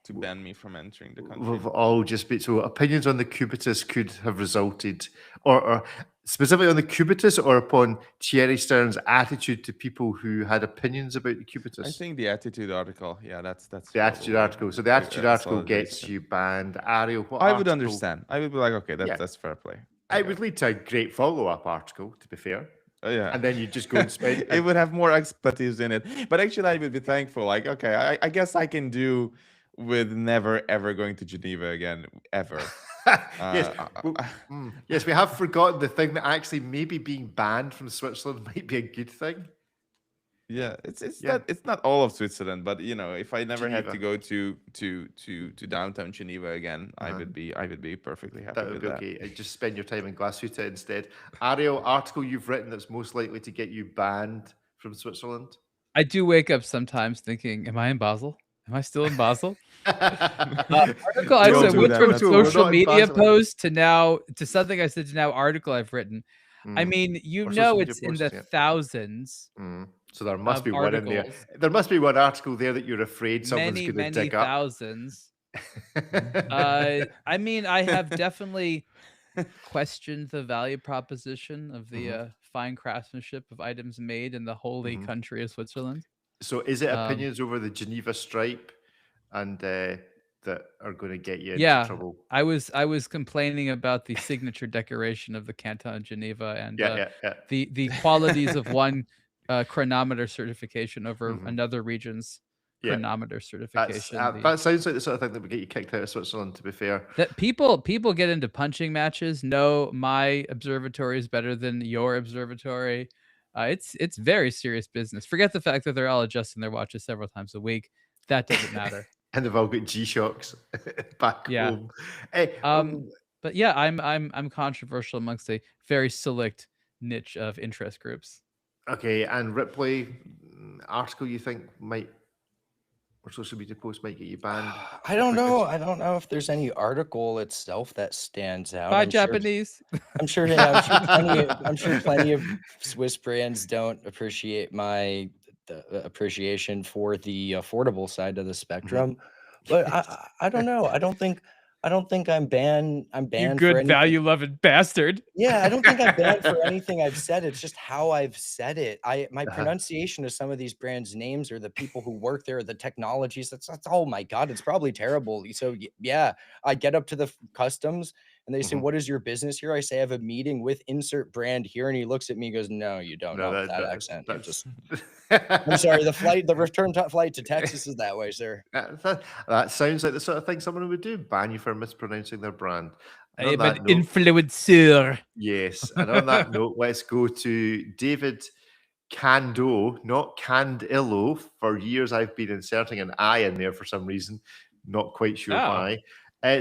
[SPEAKER 4] to ban me from entering the country.
[SPEAKER 1] We've all just been, so opinions on the Cubitus could have resulted, or specifically on the Cubitus, or upon Thierry Stern's attitude to people who had opinions about the Cubitus.
[SPEAKER 4] I think the attitude article. Yeah, that's
[SPEAKER 1] the attitude article. So the attitude article gets you banned. Ariel, what
[SPEAKER 4] I would
[SPEAKER 1] article?
[SPEAKER 4] understand. I would be like, okay, that's fair play.
[SPEAKER 1] It would lead to a great follow-up article, to be fair.
[SPEAKER 4] Yeah,
[SPEAKER 1] and then you just go and spend.
[SPEAKER 4] It would have more expletives in it. But actually, I would be thankful. Like, okay, I guess I can do with never ever going to Geneva again, ever.
[SPEAKER 1] Yes, we have forgotten the thing that actually maybe being banned from Switzerland might be a good thing.
[SPEAKER 4] Yeah, it's not all of Switzerland, but if I never had to go to downtown Geneva again, I would be perfectly happy with that.
[SPEAKER 1] Okay. Just spend your time in Glashütte instead. Ariel, article you've written that's most likely to get you banned from Switzerland?
[SPEAKER 3] I do wake up sometimes thinking, am I in Basel? Am I still in Basel? Article I said went from social media post to something I said to now article I've written. I mean, it's in the thousands.
[SPEAKER 1] So there must be one in there. There must be one article there that you're afraid someone's going to dig up.
[SPEAKER 3] Thousands. I mean, I have definitely questioned the value proposition of the fine craftsmanship of items made in the holy country of Switzerland.
[SPEAKER 1] So is it opinions over the Geneva stripe and that are going to get you into trouble?
[SPEAKER 3] I was complaining about the signature decoration of the Canton of Geneva and the qualities of one chronometer certification over another region's chronometer certification.
[SPEAKER 1] That sounds like the sort of thing that would get you kicked out of Switzerland, to be fair.
[SPEAKER 3] That people get into punching matches. No, my observatory is better than your observatory. It's very serious business. Forget the fact that they're all adjusting their watches several times a week. That doesn't matter.
[SPEAKER 1] And they've all got G-Shocks back home.
[SPEAKER 3] But yeah, I'm controversial amongst a very select niche of interest groups.
[SPEAKER 1] Okay, and Ripley article you think might, or social media post might get you banned?
[SPEAKER 2] I don't know. I don't know if there's any article itself that stands out.
[SPEAKER 3] By Japanese.
[SPEAKER 2] I'm sure plenty of Swiss brands don't appreciate my appreciation for the affordable side of the spectrum. But I don't know. I don't think I'm banned. I'm banned.
[SPEAKER 3] You good value-loving bastard.
[SPEAKER 2] Yeah, I don't think I'm banned for anything I've said. It's just how I've said it. My pronunciation of some of these brands' names or the people who work there, the technologies. That's oh my god, it's probably terrible. So yeah, I get up to the customs and they say, "What is your business here?" I say, "I have a meeting with insert brand here," and he looks at me and goes, "No, you don't." No, that accent. I'm sorry. The return flight to Texas is that way, sir.
[SPEAKER 1] That sounds like the sort of thing someone would do. Ban you for mispronouncing their brand.
[SPEAKER 3] I am an influencer.
[SPEAKER 1] Yes. And on that note, let's go to David Cando, not Candillo. For years, I've been inserting an I in there for some reason. Not quite sure why.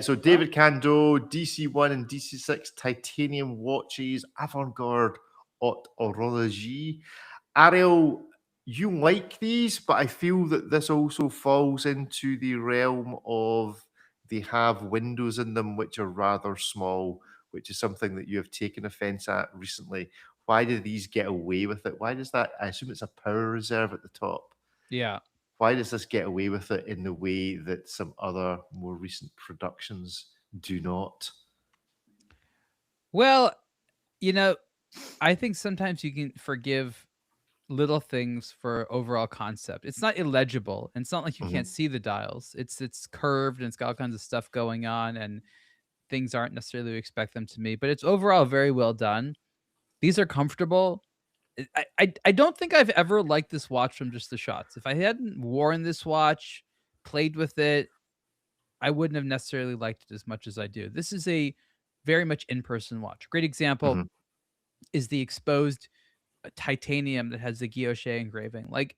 [SPEAKER 1] So David Cando, DC1 and DC6 titanium watches, avant-garde haute horlogerie. Ariel, you like these, but I feel that this also falls into the realm of they have windows in them which are rather small, which is something that you have taken offense at recently. Why do these get away with it? Why does that? I assume it's a power reserve at the top.
[SPEAKER 3] Yeah. Why
[SPEAKER 1] does this get away with it in the way that some other more recent productions do not?
[SPEAKER 3] Well, I think sometimes you can forgive little things for overall concept. It's not illegible. And it's not like you can't see the dials. It's curved and it's got all kinds of stuff going on and things aren't necessarily what you expect them to be, but it's overall very well done. These are comfortable. I don't think I've ever liked this watch from just the shots. If I hadn't worn this watch, played with it, I wouldn't have necessarily liked it as much as I do. This is a very much in-person watch. Great example is the exposed titanium that has the guilloche engraving. Like,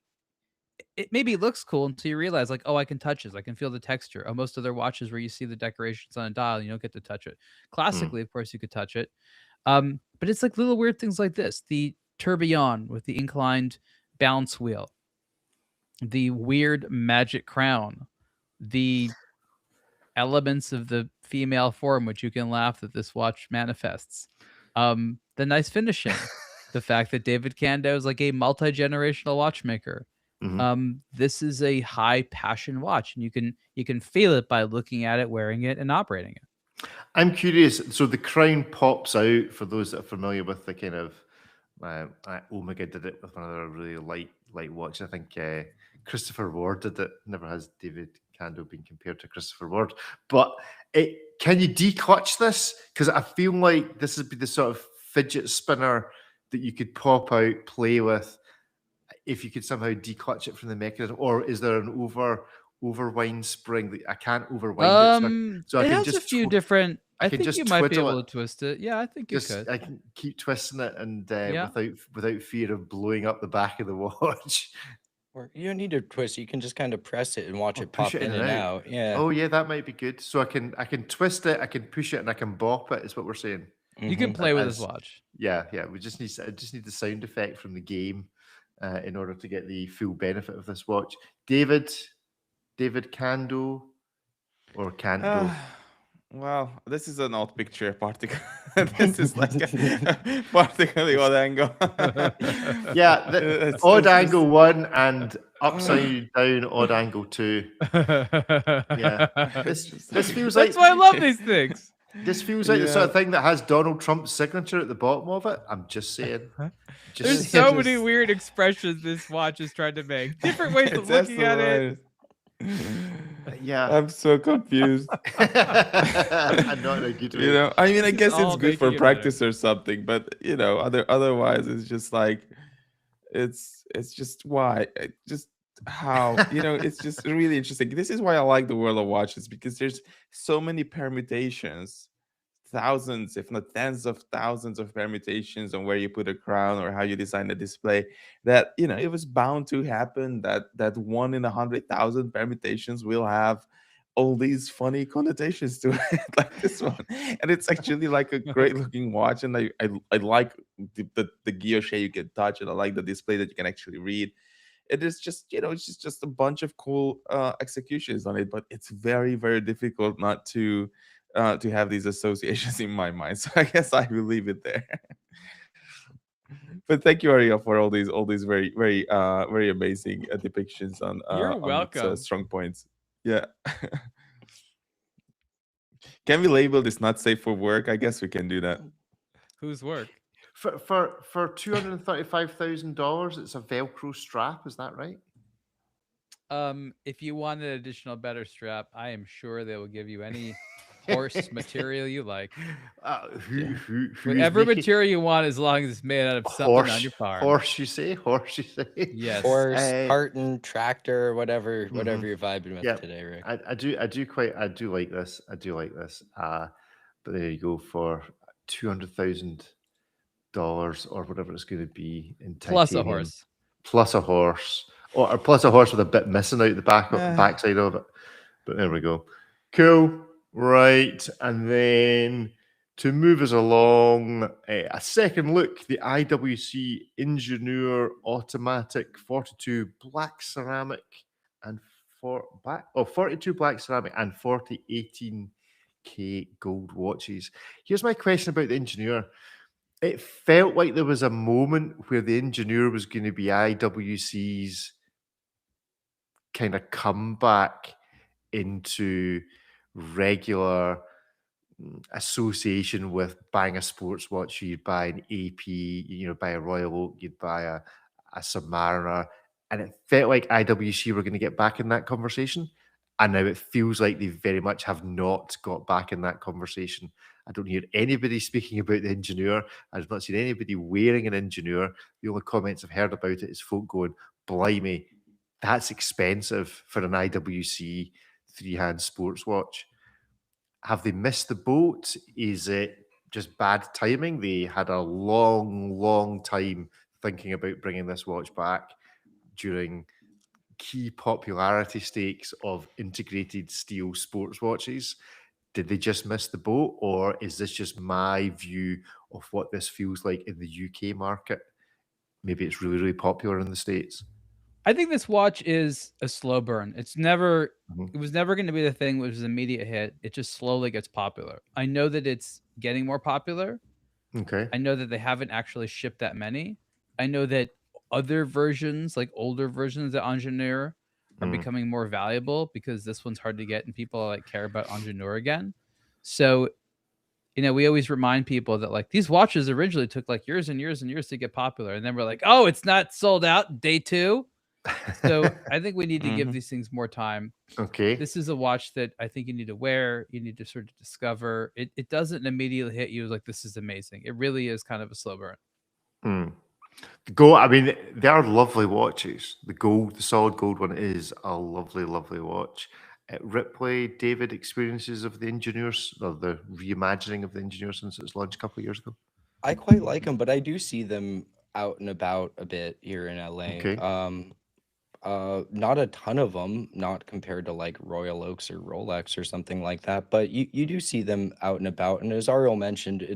[SPEAKER 3] it maybe looks cool until you realize, like, oh, I can touch this. I can feel the texture. Oh, most other watches where you see the decorations on a dial, you don't get to touch it. Classically, of course, you could touch it. But it's like little weird things like this. The tourbillon with the inclined balance wheel, the weird magic crown, the elements of the female form, which you can laugh that this watch manifests, the nice finishing, the fact that David Cando is like a multi-generational watchmaker, This is a high passion watch, and you can feel it by looking at it, wearing it, and operating it.
[SPEAKER 1] I'm curious. So the crown pops out for those that are familiar with the kind of Omega did it with another really light watch. I think Christopher Ward did it. Never has David Kando been compared to Christopher Ward. But can you declutch this? Because I feel like this would be the sort of fidget spinner that you could pop out, play with, if you could somehow declutch it from the mechanism. Or is there an overwind spring that I can't overwind it? So I
[SPEAKER 3] it
[SPEAKER 1] can
[SPEAKER 3] has
[SPEAKER 1] just
[SPEAKER 3] a few different. I think
[SPEAKER 1] just
[SPEAKER 3] you might be
[SPEAKER 1] twiddle
[SPEAKER 3] able
[SPEAKER 1] it.
[SPEAKER 3] to twist it. Yeah, I think you could.
[SPEAKER 1] I can keep twisting it and
[SPEAKER 3] Yeah.
[SPEAKER 1] without fear of blowing up the back of the watch.
[SPEAKER 2] Or you don't need to twist. You can just kind of press it and watch
[SPEAKER 1] Or
[SPEAKER 2] it pop
[SPEAKER 1] push it
[SPEAKER 2] in and out. Yeah.
[SPEAKER 1] Oh yeah, that might be good. So I can twist it, I can push it, and I can bop it. Is what we're saying.
[SPEAKER 3] You can play with this watch.
[SPEAKER 1] Yeah. We just need the sound effect from the game in order to get the full benefit of this watch. David Kando or Kanto?
[SPEAKER 4] Well, this is an odd picture, particularly. This is like a particularly odd angle.
[SPEAKER 1] Yeah, the odd angle 1 and upside down odd angle 2. Yeah, this feels like.
[SPEAKER 3] That's why I love these things.
[SPEAKER 1] This feels like the sort of thing that has Donald Trump's signature at the bottom of it. I'm just saying.
[SPEAKER 3] There's so many weird expressions this watch is trying to make. Different ways of looking at it.
[SPEAKER 1] Yeah,
[SPEAKER 4] I'm so confused.
[SPEAKER 1] I'm not in a good way.
[SPEAKER 4] You know, I mean, I guess it's
[SPEAKER 3] all
[SPEAKER 4] good for
[SPEAKER 3] making it
[SPEAKER 4] practice or something, but you know, otherwise, it's just like, it's just why, just how, you know, it's just really interesting. This is why I like the world of watches, because there's so many permutations, thousands, if not tens of thousands of permutations on where you put a crown or how you design the display, that, you know, it was bound to happen that 1 in 100,000 permutations will have all these funny connotations to it, like this one. And it's actually like a great looking watch, and I like the guilloche you can touch, and I like the display that you can actually read. It is just, you know, it's just a bunch of cool executions on it, but it's very, very difficult not to have these associations in my mind. So I guess I will leave it there. But thank you, Ariel, for all these very, very, very amazing depictions on
[SPEAKER 3] You're
[SPEAKER 4] on
[SPEAKER 3] welcome.
[SPEAKER 4] its, strong points. Yeah. Can we label this not safe for work? I guess we can do that.
[SPEAKER 3] Whose work?
[SPEAKER 1] For $235,000, it's a Velcro strap. Is that right?
[SPEAKER 3] If you want an additional better strap, I am sure they will give you any horse material you like. Whatever material you want, as long as it's made out of something on your farm.
[SPEAKER 1] Horse, you say?
[SPEAKER 3] Yes.
[SPEAKER 2] Horse, carton, tractor, whatever you're vibing with today, Rick.
[SPEAKER 1] I do like this. But there you go, for $200,000 or whatever it's going to be in titanium. Plus a horse. Or plus a horse with a bit missing out the backside of it. But there we go. Cool. Right. And then to move us along, a second look, the IWC Ingenieur Automatic 42 black ceramic and 42 black ceramic and 40 18K gold watches. Here's my question about the Ingenieur. It felt like there was a moment where the Ingenieur was going to be IWC's kind of comeback into regular association with buying a sports watch. You'd buy an AP, buy a Royal Oak, you'd buy a Submariner, and it felt like IWC were going to get back in that conversation. And now it feels like they very much have not got back in that conversation. I don't hear anybody speaking about the Ingenieur. I've not seen anybody wearing an Ingenieur. The only comments I've heard about it is folk going, blimey, that's expensive for an IWC three-hand sports watch. Have they missed the boat? Is it just bad timing? They had a long time thinking about bringing this watch back during key popularity stakes of integrated steel sports watches. Did they just miss the boat, or is this just my view of what this feels like in the UK market? Maybe it's really popular in the States.
[SPEAKER 3] I think this watch is a slow burn. It was never going to be the thing which was an immediate hit. It just slowly gets popular. I know that it's getting more popular.
[SPEAKER 1] Okay.
[SPEAKER 3] I know that they haven't actually shipped that many. I know that other versions, like older versions of Ingenieur, are
[SPEAKER 1] Mm.
[SPEAKER 3] becoming more valuable because this one's hard to get and people like care about Ingenieur again. So, we always remind people that like these watches originally took like years and years and years to get popular, and then we're like, oh, it's not sold out day 2. So I think we need to give these things more time.
[SPEAKER 1] Okay.
[SPEAKER 3] This is a watch that I think you need to wear. You need to sort of discover. It doesn't immediately hit you like this is amazing. It really is kind of a slow burn.
[SPEAKER 1] Mm. I mean, they are lovely watches. The solid gold one is a lovely, lovely watch. Ripley, David, experiences of the Engineers, or the reimagining of the Engineer since its launch a couple of years ago.
[SPEAKER 2] I quite like them, but I do see them out and about a bit here in LA.
[SPEAKER 1] Okay.
[SPEAKER 2] Not a ton of them, not compared to like Royal Oaks or Rolex or something like that, but you do see them out and about. And as Ariel mentioned,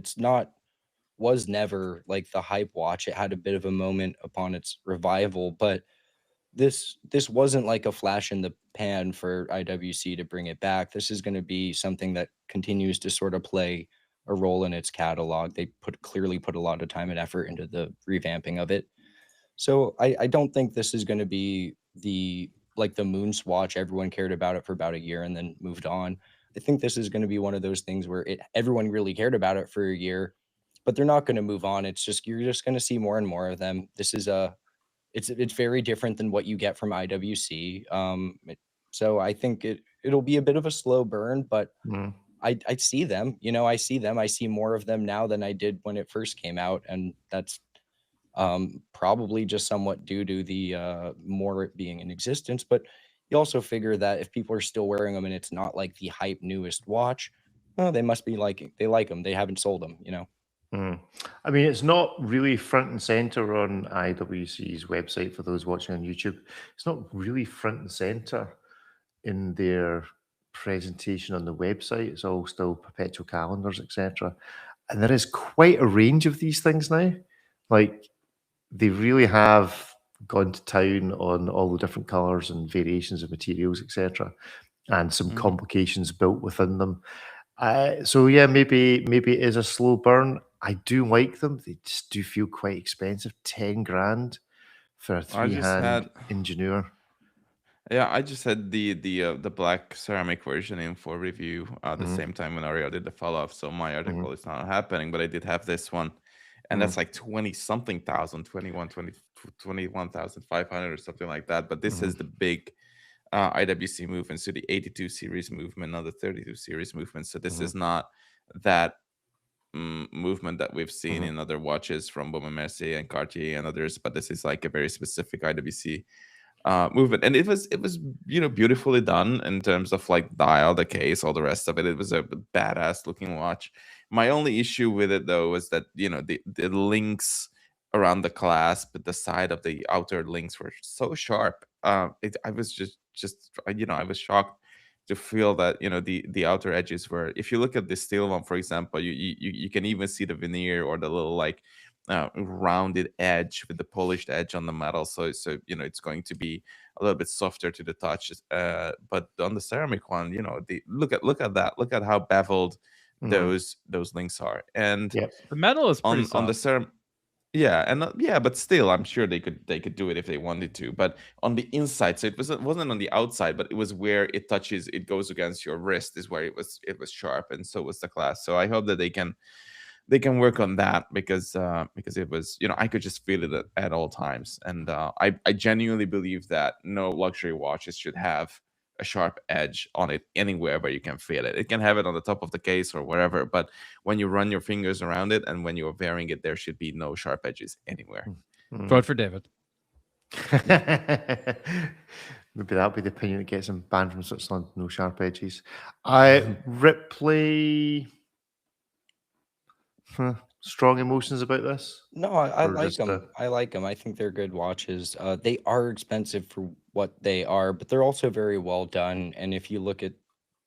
[SPEAKER 2] was never like the hype watch. It had a bit of a moment upon its revival, but this wasn't like a flash in the pan for IWC to bring it back. This is going to be something that continues to sort of play a role in its catalog. They clearly put a lot of time and effort into the revamping of it. So I don't think this is going to be the Moon Swatch. Everyone cared about it for about a year and then moved on. I think this is going to be one of those things where everyone really cared about it for a year, but they're not going to move on. You're just going to see more and more of them. This is it's very different than what you get from IWC. So I think it'll be a bit of a slow burn, but I see them. I see them. I see more of them now than I did when it first came out, and that's probably just somewhat due to the more it being in existence. But you also figure that if people are still wearing them and it's not like the hype newest watch, they must be they like them. They haven't sold them.
[SPEAKER 1] I mean, it's not really front and center on IWC's website for those watching on YouTube. It's not really front and center in their presentation on the website. It's all still perpetual calendars, etc. And there is quite a range of these things now. Like, they really have gone to town on all the different colors and variations of materials, etc., and some complications built within them. So yeah, maybe it is a slow burn. I do like them. They just do feel quite expensive. 10 grand for a three-hand Engineer.
[SPEAKER 4] Yeah, I just had the black ceramic version in for review at the same time when Ariel did the follow-up. So my article is not happening, but I did have this one. And that's like 20-something thousand, 21,500 or something like that. But this is the big IWC movement. So the 82 series movement, not the 32 series movement. So this is not that movement that we've seen in other watches from Baume & Mercier and Cartier and others. But this is like a very specific IWC movement, and it was beautifully done in terms of like dial, the case, all the rest of it. It was a badass looking watch. My only issue with it though was that the links around the clasp, the side of the outer links were so sharp. I was just I was shocked to feel that the outer edges were. If you look at the steel one, for example, you can even see the veneer or the little like rounded edge with the polished edge on the metal, so it's going to be a little bit softer to the touch, but on the ceramic one, look at that, look at how beveled those links are, and
[SPEAKER 3] the metal is pretty
[SPEAKER 4] on the ceramic. Yeah, and but still, I'm sure they could do it if they wanted to. But on the inside, so it wasn't on the outside, but it was where it touches, it goes against your wrist, is where it was sharp, and so was the clasp. So I hope that they can work on that, because it was, I could just feel it at all times, and I genuinely believe that no luxury watches should have a sharp edge on it anywhere where you can feel it. It can have it on the top of the case or wherever, but when you run your fingers around it and when you're wearing it, there should be no sharp edges anywhere.
[SPEAKER 3] Vote for David.
[SPEAKER 1] Maybe that'll be the opinion that gets him banned from Switzerland. No sharp edges. Ripley. Strong emotions about this?
[SPEAKER 2] No, I like them. I like them. I think they're good watches. They are expensive for what they are, but they're also very well done. And if you look at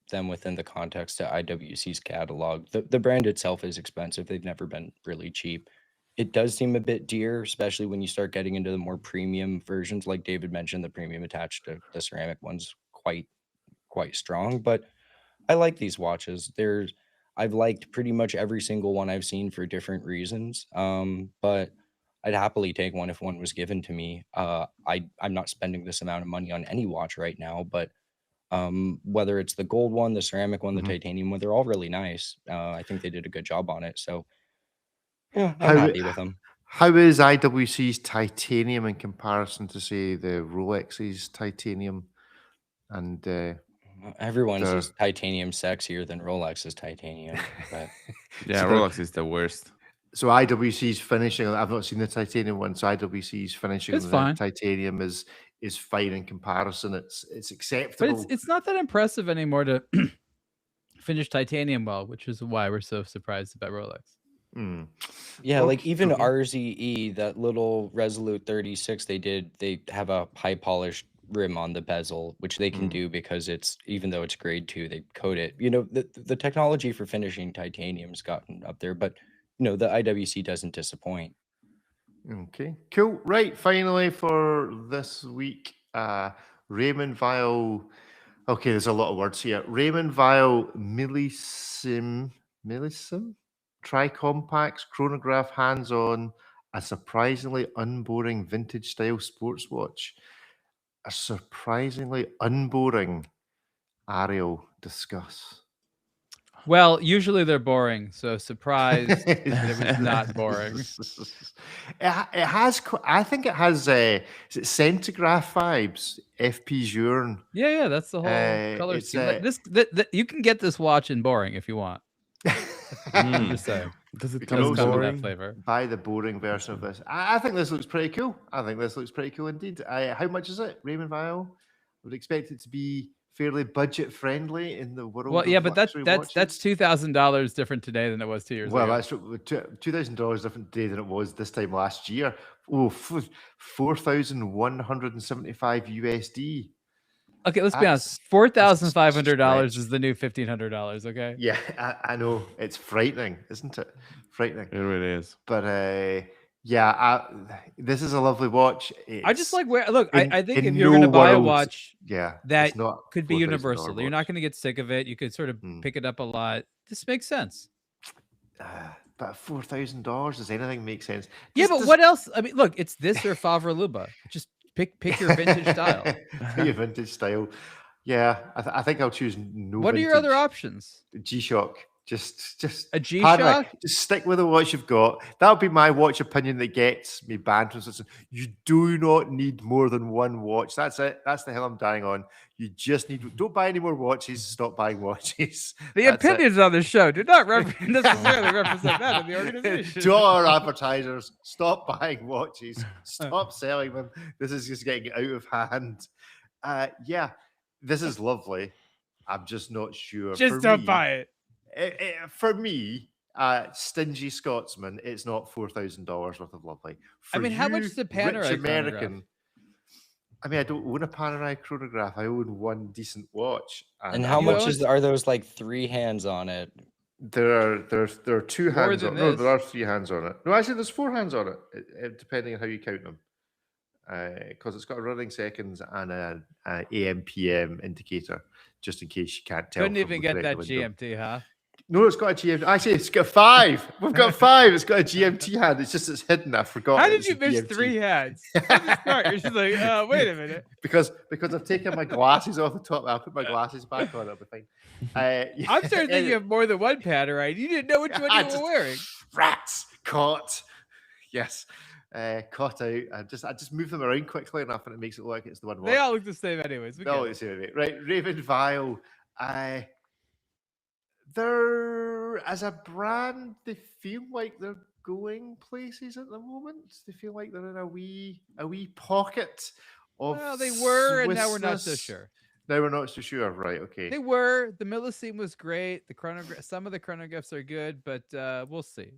[SPEAKER 2] them within the context of IWC's catalog, the brand itself is expensive. They've never been really cheap. It does seem a bit dear, especially when you start getting into the more premium versions. Like David mentioned, the premium attached to the ceramic one's quite strong. But I like these watches. I've liked pretty much every single one I've seen for different reasons. But I'd happily take one if one was given to me. I'm not spending this amount of money on any watch right now, but whether it's the gold one, the ceramic one, the titanium one, they're all really nice. I think they did a good job on it. So yeah, I'm happy with them.
[SPEAKER 1] How is IWC's titanium in comparison to, say, the Rolex's titanium? And
[SPEAKER 2] everyone's is titanium sexier than Rolex's titanium. But
[SPEAKER 4] yeah, so Rolex is the worst.
[SPEAKER 1] So IWC's finishing. I've not seen the titanium one. So IWC's finishing
[SPEAKER 3] it's fine.
[SPEAKER 1] Titanium is fine in comparison. It's acceptable.
[SPEAKER 3] But it's not that impressive anymore to finish titanium well, which is why we're so surprised about Rolex.
[SPEAKER 2] Yeah, like even RZE, that little Resolute 36 they have a high polished rim on the bezel, which they can do because it's, even though it's grade 2, they coat it. You know, the technology for finishing titanium's gotten up there, but the IWC doesn't disappoint.
[SPEAKER 1] Okay, cool. Right, finally for this week, Raymond Weil. Okay, there's a lot of words here. Raymond Weil Millissim Tri-Compacts chronograph hands-on, a surprisingly unboring vintage style sports watch. A surprisingly unboring. Ariel, discuss.
[SPEAKER 3] Well, usually they're boring, so surprised that it was not boring.
[SPEAKER 1] It has, I think it has, is it Centigraph vibes? FP Journe.
[SPEAKER 3] Yeah, that's the whole color scheme. You can get this watch in boring if you want. I'm just saying.
[SPEAKER 4] Does it come boring?
[SPEAKER 3] That flavor.
[SPEAKER 1] Buy the boring version of this. I think this looks pretty cool. Indeed. How much is it, Raymond Weil? I would expect it to be fairly budget friendly in the world.
[SPEAKER 3] Well, yeah, but that's $2,000 different today than it was 2 years ago.
[SPEAKER 1] Well, that's $2,000 different today than it was this time last year. Oh, 4,175 USD.
[SPEAKER 3] Okay, let's be honest. $4,500 is the new $1,500. Okay.
[SPEAKER 1] Yeah, I know, it's frightening, isn't it? Frightening.
[SPEAKER 4] It really is.
[SPEAKER 1] But yeah, this is a lovely watch.
[SPEAKER 3] I just like I think if you're going to buy a watch, that could be universal. You're not going to get sick of it. You could sort of pick it up a lot. This makes sense.
[SPEAKER 1] But $4,000, does anything make sense?
[SPEAKER 3] But what else? I mean, look, it's this or Favre Luba. Just pick your vintage style.
[SPEAKER 1] Your vintage style. Yeah, I think I'll choose no.
[SPEAKER 3] What are your other options?
[SPEAKER 1] G-Shock. Just
[SPEAKER 3] a G-Shock.
[SPEAKER 1] Just stick with the watch you've got. That'll be my watch opinion that gets me banned from something. You do not need more than one watch. That's it. That's the hell I'm dying on. You just don't buy any more watches. Stop buying watches.
[SPEAKER 3] The opinions on the show do not necessarily represent that of the organization.
[SPEAKER 1] To all our advertisers, stop buying watches. Stop selling them. This is just getting out of hand. Yeah, this is lovely. I'm just not sure.
[SPEAKER 3] Just don't buy it.
[SPEAKER 1] For me, stingy Scotsman, it's not $4,000 worth of lovely. For
[SPEAKER 3] how much is the Panerai
[SPEAKER 1] American? I don't own a Panerai chronograph. I own one decent watch.
[SPEAKER 2] And how much are those like 3 hands on it?
[SPEAKER 1] There are 2 hands on it. No, there are 3 hands on it. No, actually, there's 4 hands on it, depending on how you count them. Because it's got a running seconds and an AM/PM indicator, just in case you can't tell.
[SPEAKER 3] Couldn't even get that GMT, huh?
[SPEAKER 1] No, it's got a GMT. Actually, it's got 5. We've got 5. It's got a GMT hand. It's just it's hidden. I forgot.
[SPEAKER 3] How did you miss GMT. 3 hands? You're just like, wait a minute.
[SPEAKER 1] Because I've taken my glasses off the top. I'll put my glasses back on. It'll be fine.
[SPEAKER 3] I'm starting thinking of more than one Panerai. You didn't know which one you were wearing.
[SPEAKER 1] Rats caught. Yes. Caught out. I just move them around quickly enough, and it makes it look like it's the one.
[SPEAKER 3] They all look the same, anyways.
[SPEAKER 1] They all look the same, anyway. Right, Raymond Weil. They're, as a brand, they feel like they're going places at the moment. They feel like they're in a wee pocket of.
[SPEAKER 3] Well, they were, and now we're not so sure.
[SPEAKER 1] Now we're not so sure, right? Okay.
[SPEAKER 3] They were. The Millesime was great. The chronograph, some of the chronographs are good, but we'll see.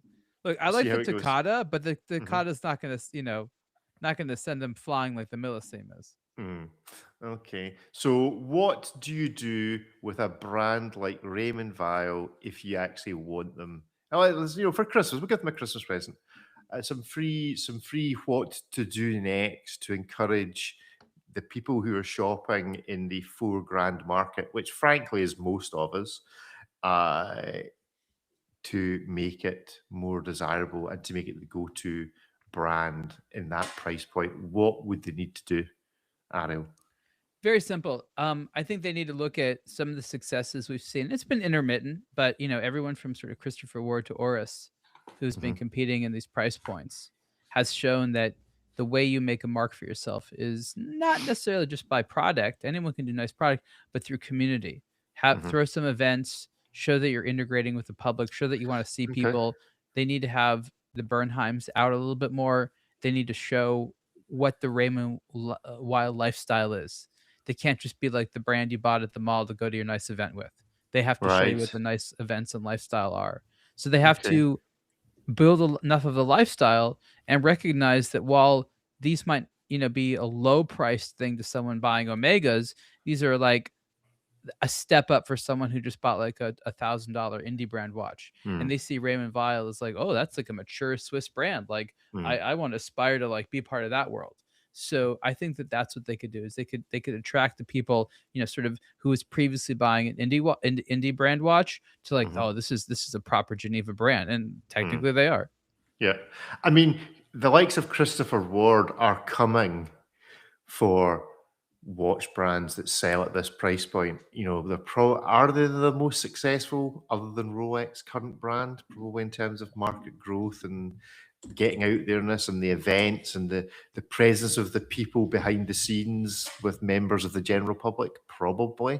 [SPEAKER 3] Look, I like the Takata, but the Takata's not going to, not going to send them flying like the Millesime is.
[SPEAKER 1] Okay. So what do you do with a brand like Raymond Weil if you actually want them? For Christmas, we'll give them a Christmas present. Some free what to do next to encourage the people who are shopping in the $4,000 market, which frankly is most of us, to make it more desirable and to make it the go-to brand in that price point, what would they need to do, Ariel?
[SPEAKER 3] Very simple. I think they need to look at some of the successes we've seen. It's been intermittent, but everyone from sort of Christopher Ward to Oris, who's been competing in these price points, has shown that the way you make a mark for yourself is not necessarily just by product. Anyone can do nice product, but through community. Throw some events, show that you're integrating with the public, show that you want to see people. They need to have the Bernheims out a little bit more. They need to show what the Raymond Weil lifestyle is. They can't just be like the brand you bought at the mall to go to your nice event with. They have to show you what the nice events and lifestyle are. So they have to build enough of the lifestyle and recognize that while these might, be a low priced thing to someone buying Omegas, these are like a step up for someone who just bought like a $1,000 indie brand watch. And they see Raymond Weil as like, oh, that's like a mature Swiss brand. Like I want to aspire to like be part of that world. So I think that that's what they could do, is they could attract the people, sort of who was previously buying an indie brand watch to like, oh, this is a proper Geneva brand. And technically they are. Yeah.
[SPEAKER 1] I mean, the likes of Christopher Ward are coming for watch brands that sell at this price point. Are they the most successful other than Rolex current brand, probably in terms of market growth and getting out there and the events and the presence of the people behind the scenes with members of the general public, probably.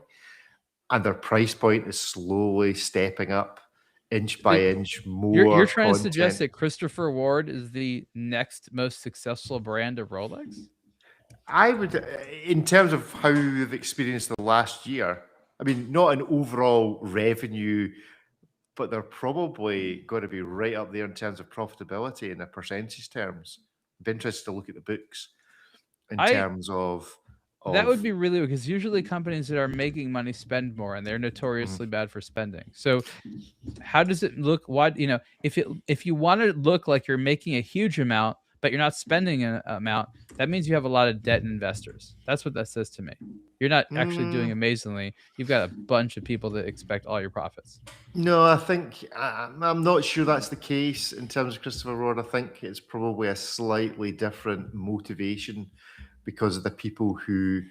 [SPEAKER 1] And their price point is slowly stepping up inch by inch more.
[SPEAKER 3] You're trying to suggest that Christopher Ward is the next most successful brand of Rolex?
[SPEAKER 1] I would, in terms of how they've experienced the last year, I mean, not an overall revenue, but they're probably going to be right up there in terms of profitability in the percentage terms. I'd be interested to look at the books in terms of
[SPEAKER 3] that would be really, because usually companies that are making money spend more, and they're notoriously bad for spending. So how does it look? If you want to look like you're making a huge amount, but you're not spending an amount, that means you have a lot of debt investors. That's what that says to me. You're not actually doing amazingly. You've got a bunch of people that expect all your profits.
[SPEAKER 1] No, I think I'm not sure that's the case in terms of Christopher Ward. I think it's probably a slightly different motivation because of the people who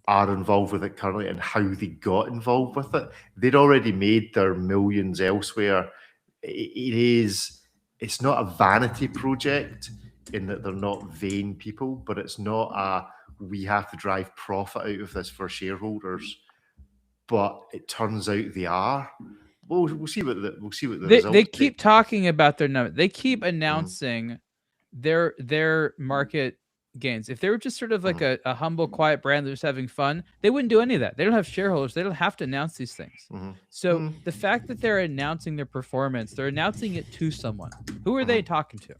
[SPEAKER 1] are involved with it currently and how they got involved with it. They'd already made their millions elsewhere. It's not a vanity project in that they're not vain people, but it's not we have to drive profit out of this for shareholders. But it turns out they are. We'll see what the results.
[SPEAKER 3] They keep talking about their number. They keep announcing their market gains. If they were just sort of like a humble, quiet brand that's just having fun, they wouldn't do any of that. They don't have shareholders. They don't have to announce these things. So the fact that they're announcing their performance, they're announcing it to someone. Who are they talking to?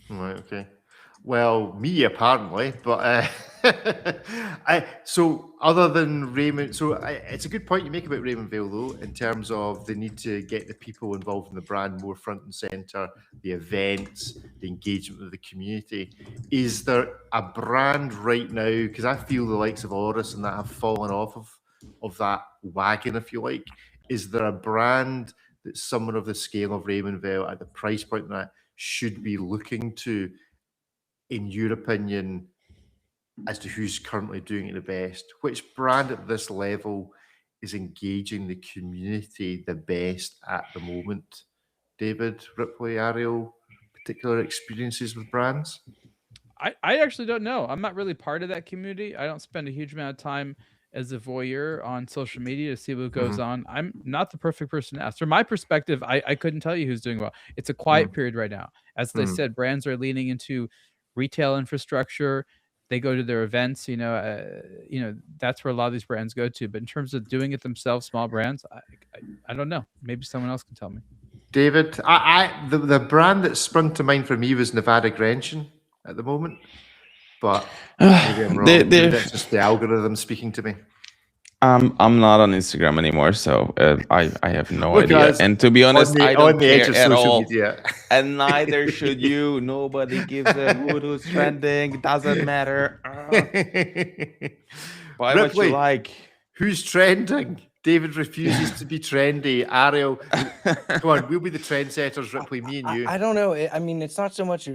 [SPEAKER 1] Right. Okay. Well, me apparently, but so other than Raymond, it's a good point you make about Raymond Weil though, in terms of they need to get the people involved in the brand more front and center, the events, the engagement with the community. Is there a brand right now? Because I feel the likes of Oris and that have fallen off of that wagon, if you like. Is there a brand that someone of the scale of Raymond Weil at the price point that should be looking to, in your opinion, as to who's currently doing it the best? Which brand at this level is engaging the community the best at the moment? David, Ripley, Ariel, particular experiences with brands?
[SPEAKER 3] I actually don't know. I'm not really part of that community. I don't spend a huge amount of time as a voyeur on social media to see what goes on. I'm not the perfect person to ask. From my perspective, I couldn't tell you who's doing well. It's a quiet period right now. As they said, brands are leaning into retail infrastructure. They go to their events, that's where a lot of these brands go to. But in terms of doing it themselves, small brands, I don't know. Maybe someone else can tell me.
[SPEAKER 1] David, the brand that sprung to mind for me was Nevada Grenchen at the moment, but maybe I'm wrong. Maybe that's just the algorithm speaking to me.
[SPEAKER 4] I'm not on Instagram anymore, so I have no idea. And to be honest, I don't care at all. Media. And neither should you. Nobody gives a hoot who's trending. Doesn't matter. Buy what you like.
[SPEAKER 1] Who's trending? David refuses to be trendy. Ariel, come on, we'll be the trendsetters, Ripley, me and you.
[SPEAKER 2] I don't know. I mean, it's not so much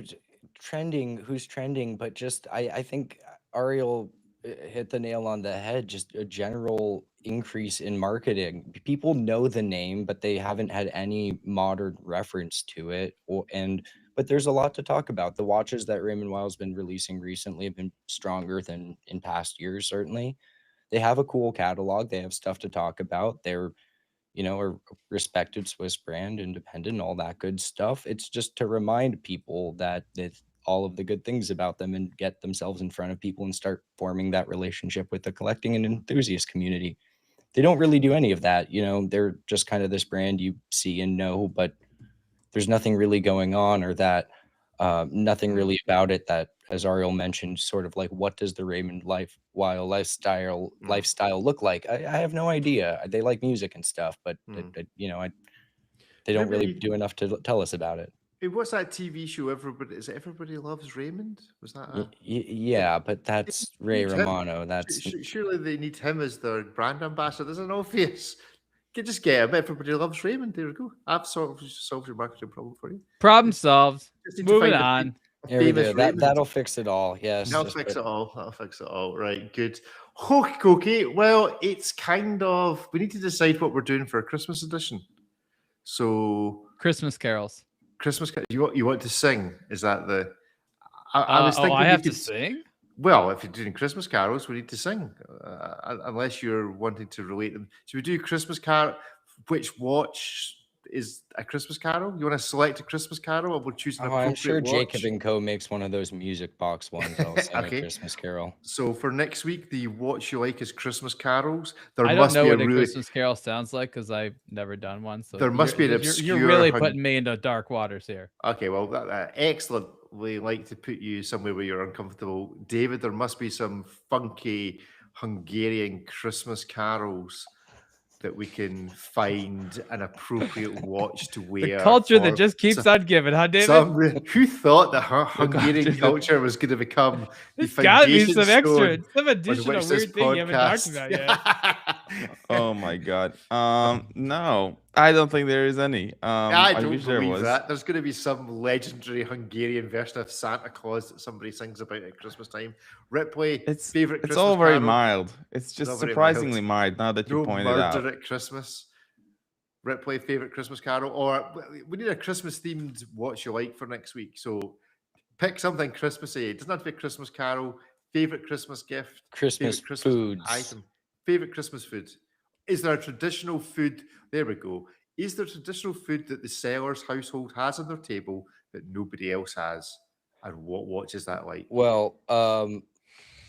[SPEAKER 2] who's trending, but just I think Ariel hit the nail on the head. Just a general increase in marketing. People know the name, but they haven't had any modern reference to it. But there's a lot to talk about. The watches that Raymond Wild's been releasing recently have been stronger than in past years, certainly. They have a cool catalog. They have stuff to talk about. They're, a respected Swiss brand, independent, all that good stuff. It's just to remind people that all of the good things about them and get themselves in front of people and start forming that relationship with the collecting and enthusiast community. They don't really do any of that. They're just kind of this brand you see and know, but there's nothing really going on, or that nothing really about it that, as Ariel mentioned, sort of like, what does the Raymond Wild lifestyle look like? I have no idea. They like music and stuff, but they don't really do enough to tell us about it.
[SPEAKER 1] What's that TV show? Everybody Loves Raymond? Was that?
[SPEAKER 2] Yeah, but that's Ray Romano.
[SPEAKER 1] Surely they need him as their brand ambassador. There's an obvious. You just get him. Everybody Loves Raymond. There we go. I've solved your marketing problem for you.
[SPEAKER 3] Problem solved. Moving on.
[SPEAKER 2] That'll fix it all. Yes.
[SPEAKER 1] That'll fix it all. Right. Good. Okay. Well, it's kind of, we need to decide what we're doing for a Christmas edition. So
[SPEAKER 3] Christmas carols.
[SPEAKER 1] You want to sing? Is that the?
[SPEAKER 3] I was thinking. I have to sing.
[SPEAKER 1] Well, if you're doing Christmas carols, we need to sing, unless you're wanting to relate them. Should we do Christmas carol? Which watch is a Christmas carol? You want to select a Christmas carol, or we'll choose an appropriate
[SPEAKER 2] I'm sure
[SPEAKER 1] watch?
[SPEAKER 2] Jacob & Co. makes one of those music box ones. I'll sing a Christmas carol.
[SPEAKER 1] So for next week, the watch you like is Christmas carols.
[SPEAKER 3] I don't know what a Christmas carol sounds like because I've never done one. So
[SPEAKER 1] there must be an obscure.
[SPEAKER 3] You're really putting me into dark waters here.
[SPEAKER 1] Okay, well, excellent. We like to put you somewhere where you're uncomfortable. David, there must be some funky Hungarian Christmas carols that we can find an appropriate watch to wear.
[SPEAKER 3] The culture that just keeps on giving, huh, David?
[SPEAKER 1] Who thought that Hungarian culture was going to become the foundation?
[SPEAKER 3] Got to be some extra, some additional weird thing you haven't talked about yet.
[SPEAKER 4] Oh my God. No, I don't think there is any.
[SPEAKER 1] I don't believe that. There's going to be some legendary Hungarian version of Santa Claus that somebody sings about at Christmas time. Ripley, favorite Christmas
[SPEAKER 4] all very
[SPEAKER 1] carol?
[SPEAKER 4] mild. It's just surprisingly mild now that you pointed out.
[SPEAKER 1] Murder at Christmas. Ripley, favorite Christmas carol? Or we need a Christmas themed watch you like for next week. So pick something Christmassy. It doesn't have to be a Christmas carol. Favorite Christmas gift.
[SPEAKER 2] Christmas foods.
[SPEAKER 1] Item. Favorite Christmas food. Is there a traditional food? There we go. Is there traditional food that the seller's household has on their table that nobody else has? And what watch is that like?
[SPEAKER 2] Well,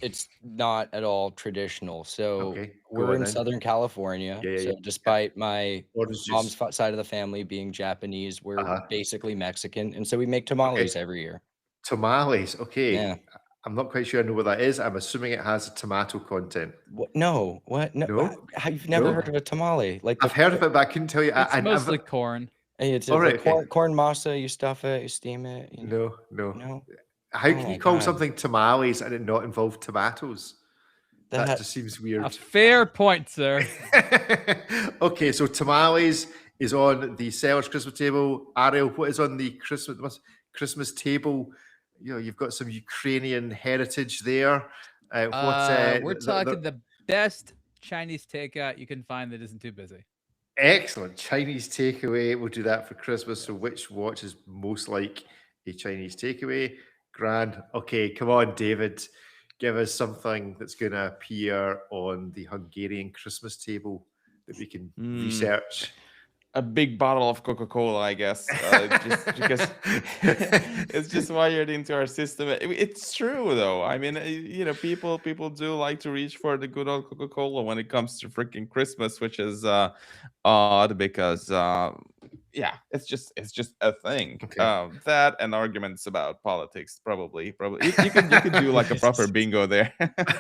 [SPEAKER 2] it's not at all traditional. So we're in Southern California. So despite my mom's side of the family being Japanese, we're basically Mexican. And so we make tamales every year.
[SPEAKER 1] Tamales. Okay.
[SPEAKER 2] Yeah.
[SPEAKER 1] I'm not quite sure I know what that is. I'm assuming it has a tomato content.
[SPEAKER 2] What? No. What? No. You've never heard of a tamale?
[SPEAKER 1] I've heard of it, but I couldn't tell you.
[SPEAKER 3] It's mostly corn.
[SPEAKER 2] It's corn masa. You stuff it. You steam it.
[SPEAKER 1] No. How can you call something tamales and it not involve tomatoes? That just seems weird.
[SPEAKER 3] A fair point, sir.
[SPEAKER 1] Okay, so tamales is on the seller's Christmas table. Ariel, what is on the Christmas table? You've got some Ukrainian heritage there.
[SPEAKER 3] We're talking the best Chinese takeout you can find that isn't too busy.
[SPEAKER 1] Excellent. Chinese takeaway. We'll do that for Christmas. So which watch is most like a Chinese takeaway? Grand. Okay, come on, David. Give us something that's going to appear on the Hungarian Christmas table that we can research.
[SPEAKER 4] A big bottle of Coca-Cola, I guess, just because it's just wired into our system. It's true, though. I mean, people do like to reach for the good old Coca-Cola when it comes to freaking Christmas, which is odd because it's just a thing.
[SPEAKER 1] Okay.
[SPEAKER 4] That and arguments about politics, probably. You could do like a proper bingo there.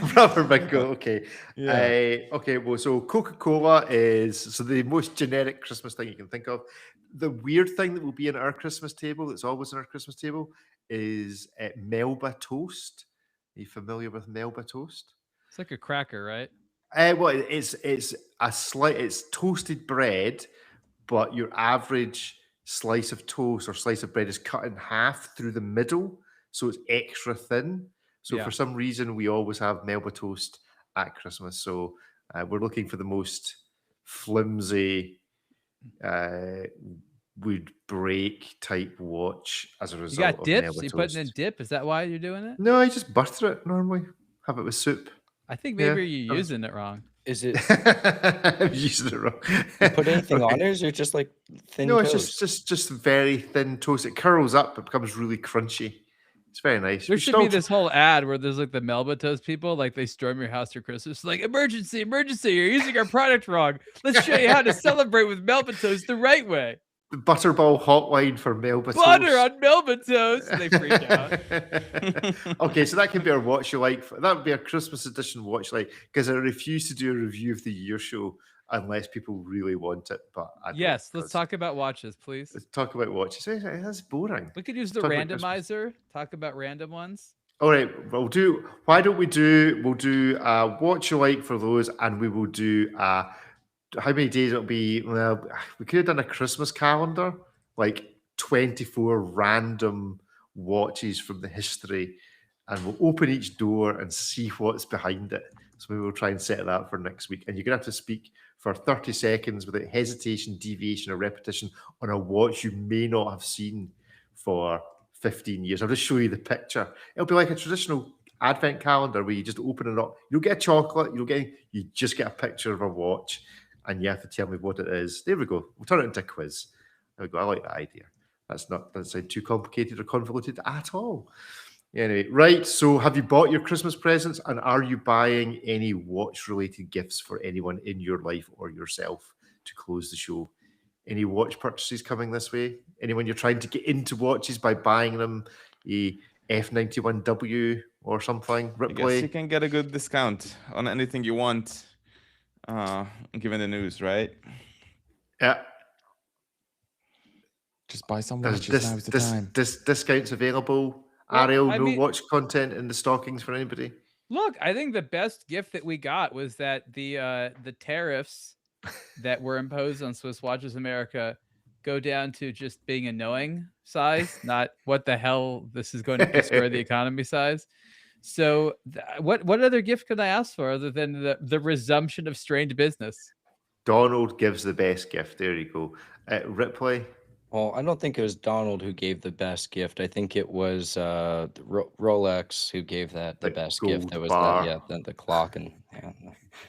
[SPEAKER 1] Proper bingo. Okay.
[SPEAKER 4] Yeah.
[SPEAKER 1] Okay. Well, so Coca-Cola is the most generic Christmas thing you can think of. The weird thing that will be in our Christmas table, that's always in our Christmas table, is Melba toast. Are you familiar with Melba toast?
[SPEAKER 3] It's like a cracker, right?
[SPEAKER 1] Well, it's toasted bread, but your average slice of toast or slice of bread is cut in half through the middle. so it's extra thin. So
[SPEAKER 3] Yeah.
[SPEAKER 1] for some reason, we always have Melba toast at Christmas. So we're looking for the most flimsy, would break type watch as a
[SPEAKER 3] You
[SPEAKER 1] result
[SPEAKER 3] got
[SPEAKER 1] of
[SPEAKER 3] dips?
[SPEAKER 1] Melba
[SPEAKER 3] You putting in
[SPEAKER 1] toast.
[SPEAKER 3] dip? Is that why you're doing it?
[SPEAKER 1] No, I just butter it normally. Have it with soup.
[SPEAKER 3] I think
[SPEAKER 1] Yeah,
[SPEAKER 3] maybe you're
[SPEAKER 1] that was-
[SPEAKER 3] using it wrong.
[SPEAKER 2] Is it
[SPEAKER 1] I'm using it wrong.
[SPEAKER 2] you put anything on
[SPEAKER 1] Okay.
[SPEAKER 2] it, or is it just like thin
[SPEAKER 1] No,
[SPEAKER 2] toast?
[SPEAKER 1] it's just very thin toast. It curls up. It becomes really crunchy. It's very nice.
[SPEAKER 3] There
[SPEAKER 1] We
[SPEAKER 3] should be
[SPEAKER 1] all tr-
[SPEAKER 3] this whole ad where there's like the Melba Toast people, like they storm your house for Christmas, like emergency, emergency! You're using our product wrong. Let's show you how to celebrate with Melba Toast the right way.
[SPEAKER 1] the Butterball hotline for Melba
[SPEAKER 3] Butter
[SPEAKER 1] toast.
[SPEAKER 3] on Melba Toast. And they freak out.
[SPEAKER 1] Okay, so that can be our watch you like. That would be our Christmas edition watch like, because I refuse to do a review of the year show unless people really want it. But I don't,
[SPEAKER 3] Yes, let's
[SPEAKER 1] 'cause-
[SPEAKER 3] talk about watches, please.
[SPEAKER 1] Let's talk about watches. That's boring.
[SPEAKER 3] We could use the
[SPEAKER 1] talk about Christmas.
[SPEAKER 3] randomizer. Talk about random ones.
[SPEAKER 1] All right, we'll do. Why don't we do? We'll do watch you like for those, and we will do. How many days it'll be? Well, we could have done a Christmas calendar, like 24 random watches from the history, and we'll open each door and see what's behind it. So maybe we'll try and set that for next week. And you're gonna have to speak for 30 seconds without hesitation, deviation, or repetition on a watch you may not have seen for 15 years. I'll just show you the picture. It'll be like a traditional advent calendar where you just open it up. You don't get a chocolate, you just get a picture of a watch and you have to tell me what it is. There we go. We'll turn it into a quiz. There we go. I like that idea. Doesn't sound too complicated or convoluted at all. Anyway, right. So have you bought your Christmas presents and are you buying any watch related gifts for anyone in your life or yourself to close the show? Any watch purchases coming this way? Anyone you're trying to get into watches by buying them a F91W or something?
[SPEAKER 4] I guess you
[SPEAKER 1] Ripley?
[SPEAKER 4] can get a good discount on anything you want, given the news, right?
[SPEAKER 1] Yeah.
[SPEAKER 4] Just buy some
[SPEAKER 1] There's
[SPEAKER 4] watches. Now's the time.
[SPEAKER 1] discounts available.
[SPEAKER 3] Well,
[SPEAKER 1] Ariel,
[SPEAKER 3] I
[SPEAKER 1] no
[SPEAKER 3] mean-
[SPEAKER 1] watch content in the stockings for anybody.
[SPEAKER 3] Look, I think the best gift that we got was that the tariffs that were imposed on Swiss Watches America go down to just being annoying size, not what the hell this is going to destroy the economy size. So what other gift could I ask for other than the resumption of strange business?
[SPEAKER 1] Donald gives the best gift. There you go. Ripley.
[SPEAKER 2] Well, I don't think it was Donald who gave the best gift. I think it was Rolex who gave that the
[SPEAKER 1] Like
[SPEAKER 2] best
[SPEAKER 1] gold
[SPEAKER 2] gift. That was
[SPEAKER 1] bar.
[SPEAKER 2] the clock and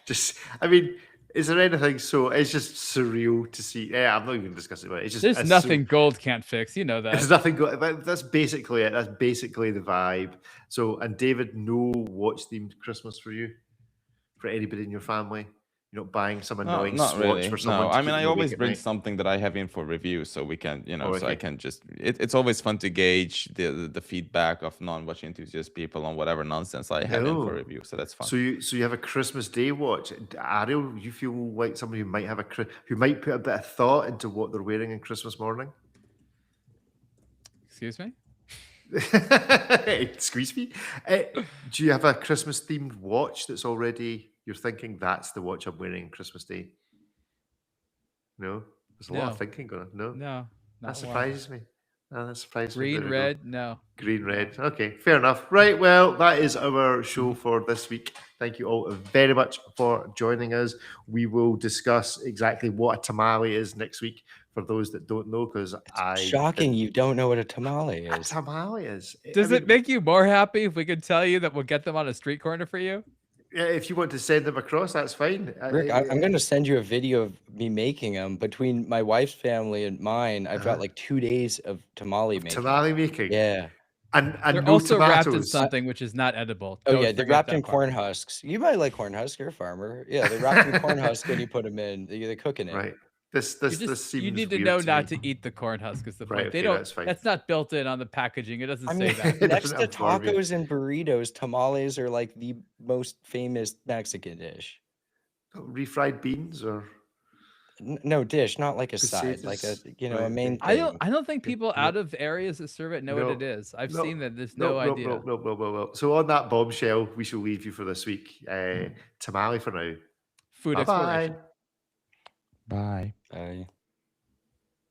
[SPEAKER 1] Just, I mean, is there anything so? It's just surreal to see. Yeah, I'm not even discussing about it. It's just
[SPEAKER 3] There's
[SPEAKER 1] it's
[SPEAKER 3] nothing gold can't fix. You know that.
[SPEAKER 1] There's nothing. That's basically it. That's basically the vibe. So, and David, no watch themed Christmas for you, for anybody in your family. You're not buying some annoying
[SPEAKER 4] Not
[SPEAKER 1] swatch
[SPEAKER 4] really.
[SPEAKER 1] for someone.
[SPEAKER 4] No,
[SPEAKER 1] to
[SPEAKER 4] I
[SPEAKER 1] keep
[SPEAKER 4] mean, I
[SPEAKER 1] you awake
[SPEAKER 4] always
[SPEAKER 1] at
[SPEAKER 4] bring
[SPEAKER 1] night?
[SPEAKER 4] something that I have in for review, so we can, so
[SPEAKER 1] okay.
[SPEAKER 4] I can just. It's always fun to gauge the feedback of non-watch enthusiast people on whatever nonsense I have in
[SPEAKER 1] Oh.
[SPEAKER 4] for review. So that's fun.
[SPEAKER 1] So you have a Christmas Day watch. Ariel, you feel like somebody who might have who might put a bit of thought into what they're wearing on Christmas morning.
[SPEAKER 3] Excuse me?
[SPEAKER 1] Squeeze me. Do you have a Christmas themed watch that's already you're thinking that's the watch I'm wearing on Christmas Day? No, there's a lot
[SPEAKER 3] No.
[SPEAKER 1] of thinking going on. No,
[SPEAKER 3] No. Not
[SPEAKER 1] that
[SPEAKER 3] one.
[SPEAKER 1] surprises me. No, that surprises me.
[SPEAKER 3] Green,
[SPEAKER 1] There we go.
[SPEAKER 3] red, no.
[SPEAKER 1] Green, red. Okay, fair enough. Right, well, that is our show for this week. Thank you all very much for joining us. We will discuss exactly what a tamale is next week for those that don't know, because
[SPEAKER 2] shocking you don't know what a tamale
[SPEAKER 1] A
[SPEAKER 2] is.
[SPEAKER 1] tamale is.
[SPEAKER 3] Does it make you more happy if we could tell you that we'll get them on a street corner for you?
[SPEAKER 1] Yeah, if you want to send them across, that's fine.
[SPEAKER 2] Rick, I'm going to send you a video of me making them. Between my wife's family and mine, I've got like 2 days of tamale making.
[SPEAKER 1] Tamale making.
[SPEAKER 2] Yeah.
[SPEAKER 1] And
[SPEAKER 3] They're
[SPEAKER 1] no
[SPEAKER 3] also wrapped in
[SPEAKER 1] tomatoes.
[SPEAKER 3] something which is not edible.
[SPEAKER 2] Oh
[SPEAKER 3] Don't
[SPEAKER 2] yeah, they're
[SPEAKER 3] forget
[SPEAKER 2] wrapped
[SPEAKER 3] that
[SPEAKER 2] in
[SPEAKER 3] part.
[SPEAKER 2] corn husks. You might like corn husks. You're a farmer. Yeah, they're wrapped in corn husks when you put them in. They're cooking it.
[SPEAKER 1] Right. This seems
[SPEAKER 3] You need to
[SPEAKER 1] weird
[SPEAKER 3] know
[SPEAKER 1] to
[SPEAKER 3] not
[SPEAKER 1] me.
[SPEAKER 3] to eat the corn husk. Is the
[SPEAKER 1] Right,
[SPEAKER 3] point? They
[SPEAKER 1] okay,
[SPEAKER 3] don't.
[SPEAKER 1] that's fine.
[SPEAKER 3] That's not built in on the packaging. It doesn't
[SPEAKER 2] I
[SPEAKER 3] say
[SPEAKER 2] mean,
[SPEAKER 3] that.
[SPEAKER 1] It
[SPEAKER 2] next to
[SPEAKER 1] doesn't inform you.
[SPEAKER 2] tacos and burritos, tamales are like the most famous Mexican dish.
[SPEAKER 1] Refried beans or
[SPEAKER 2] No dish, not like a side, like a
[SPEAKER 1] Pesetas.
[SPEAKER 2] a
[SPEAKER 1] Right,
[SPEAKER 2] main
[SPEAKER 1] okay.
[SPEAKER 2] thing.
[SPEAKER 3] I don't think people
[SPEAKER 1] No.
[SPEAKER 3] out of areas that serve it know what it is. I've seen that. There's no idea.
[SPEAKER 1] No. So on that bombshell, we shall leave you for this week. Tamale for now.
[SPEAKER 3] Food
[SPEAKER 1] Bye-bye.
[SPEAKER 3] exploration.
[SPEAKER 4] Bye.
[SPEAKER 2] Bye.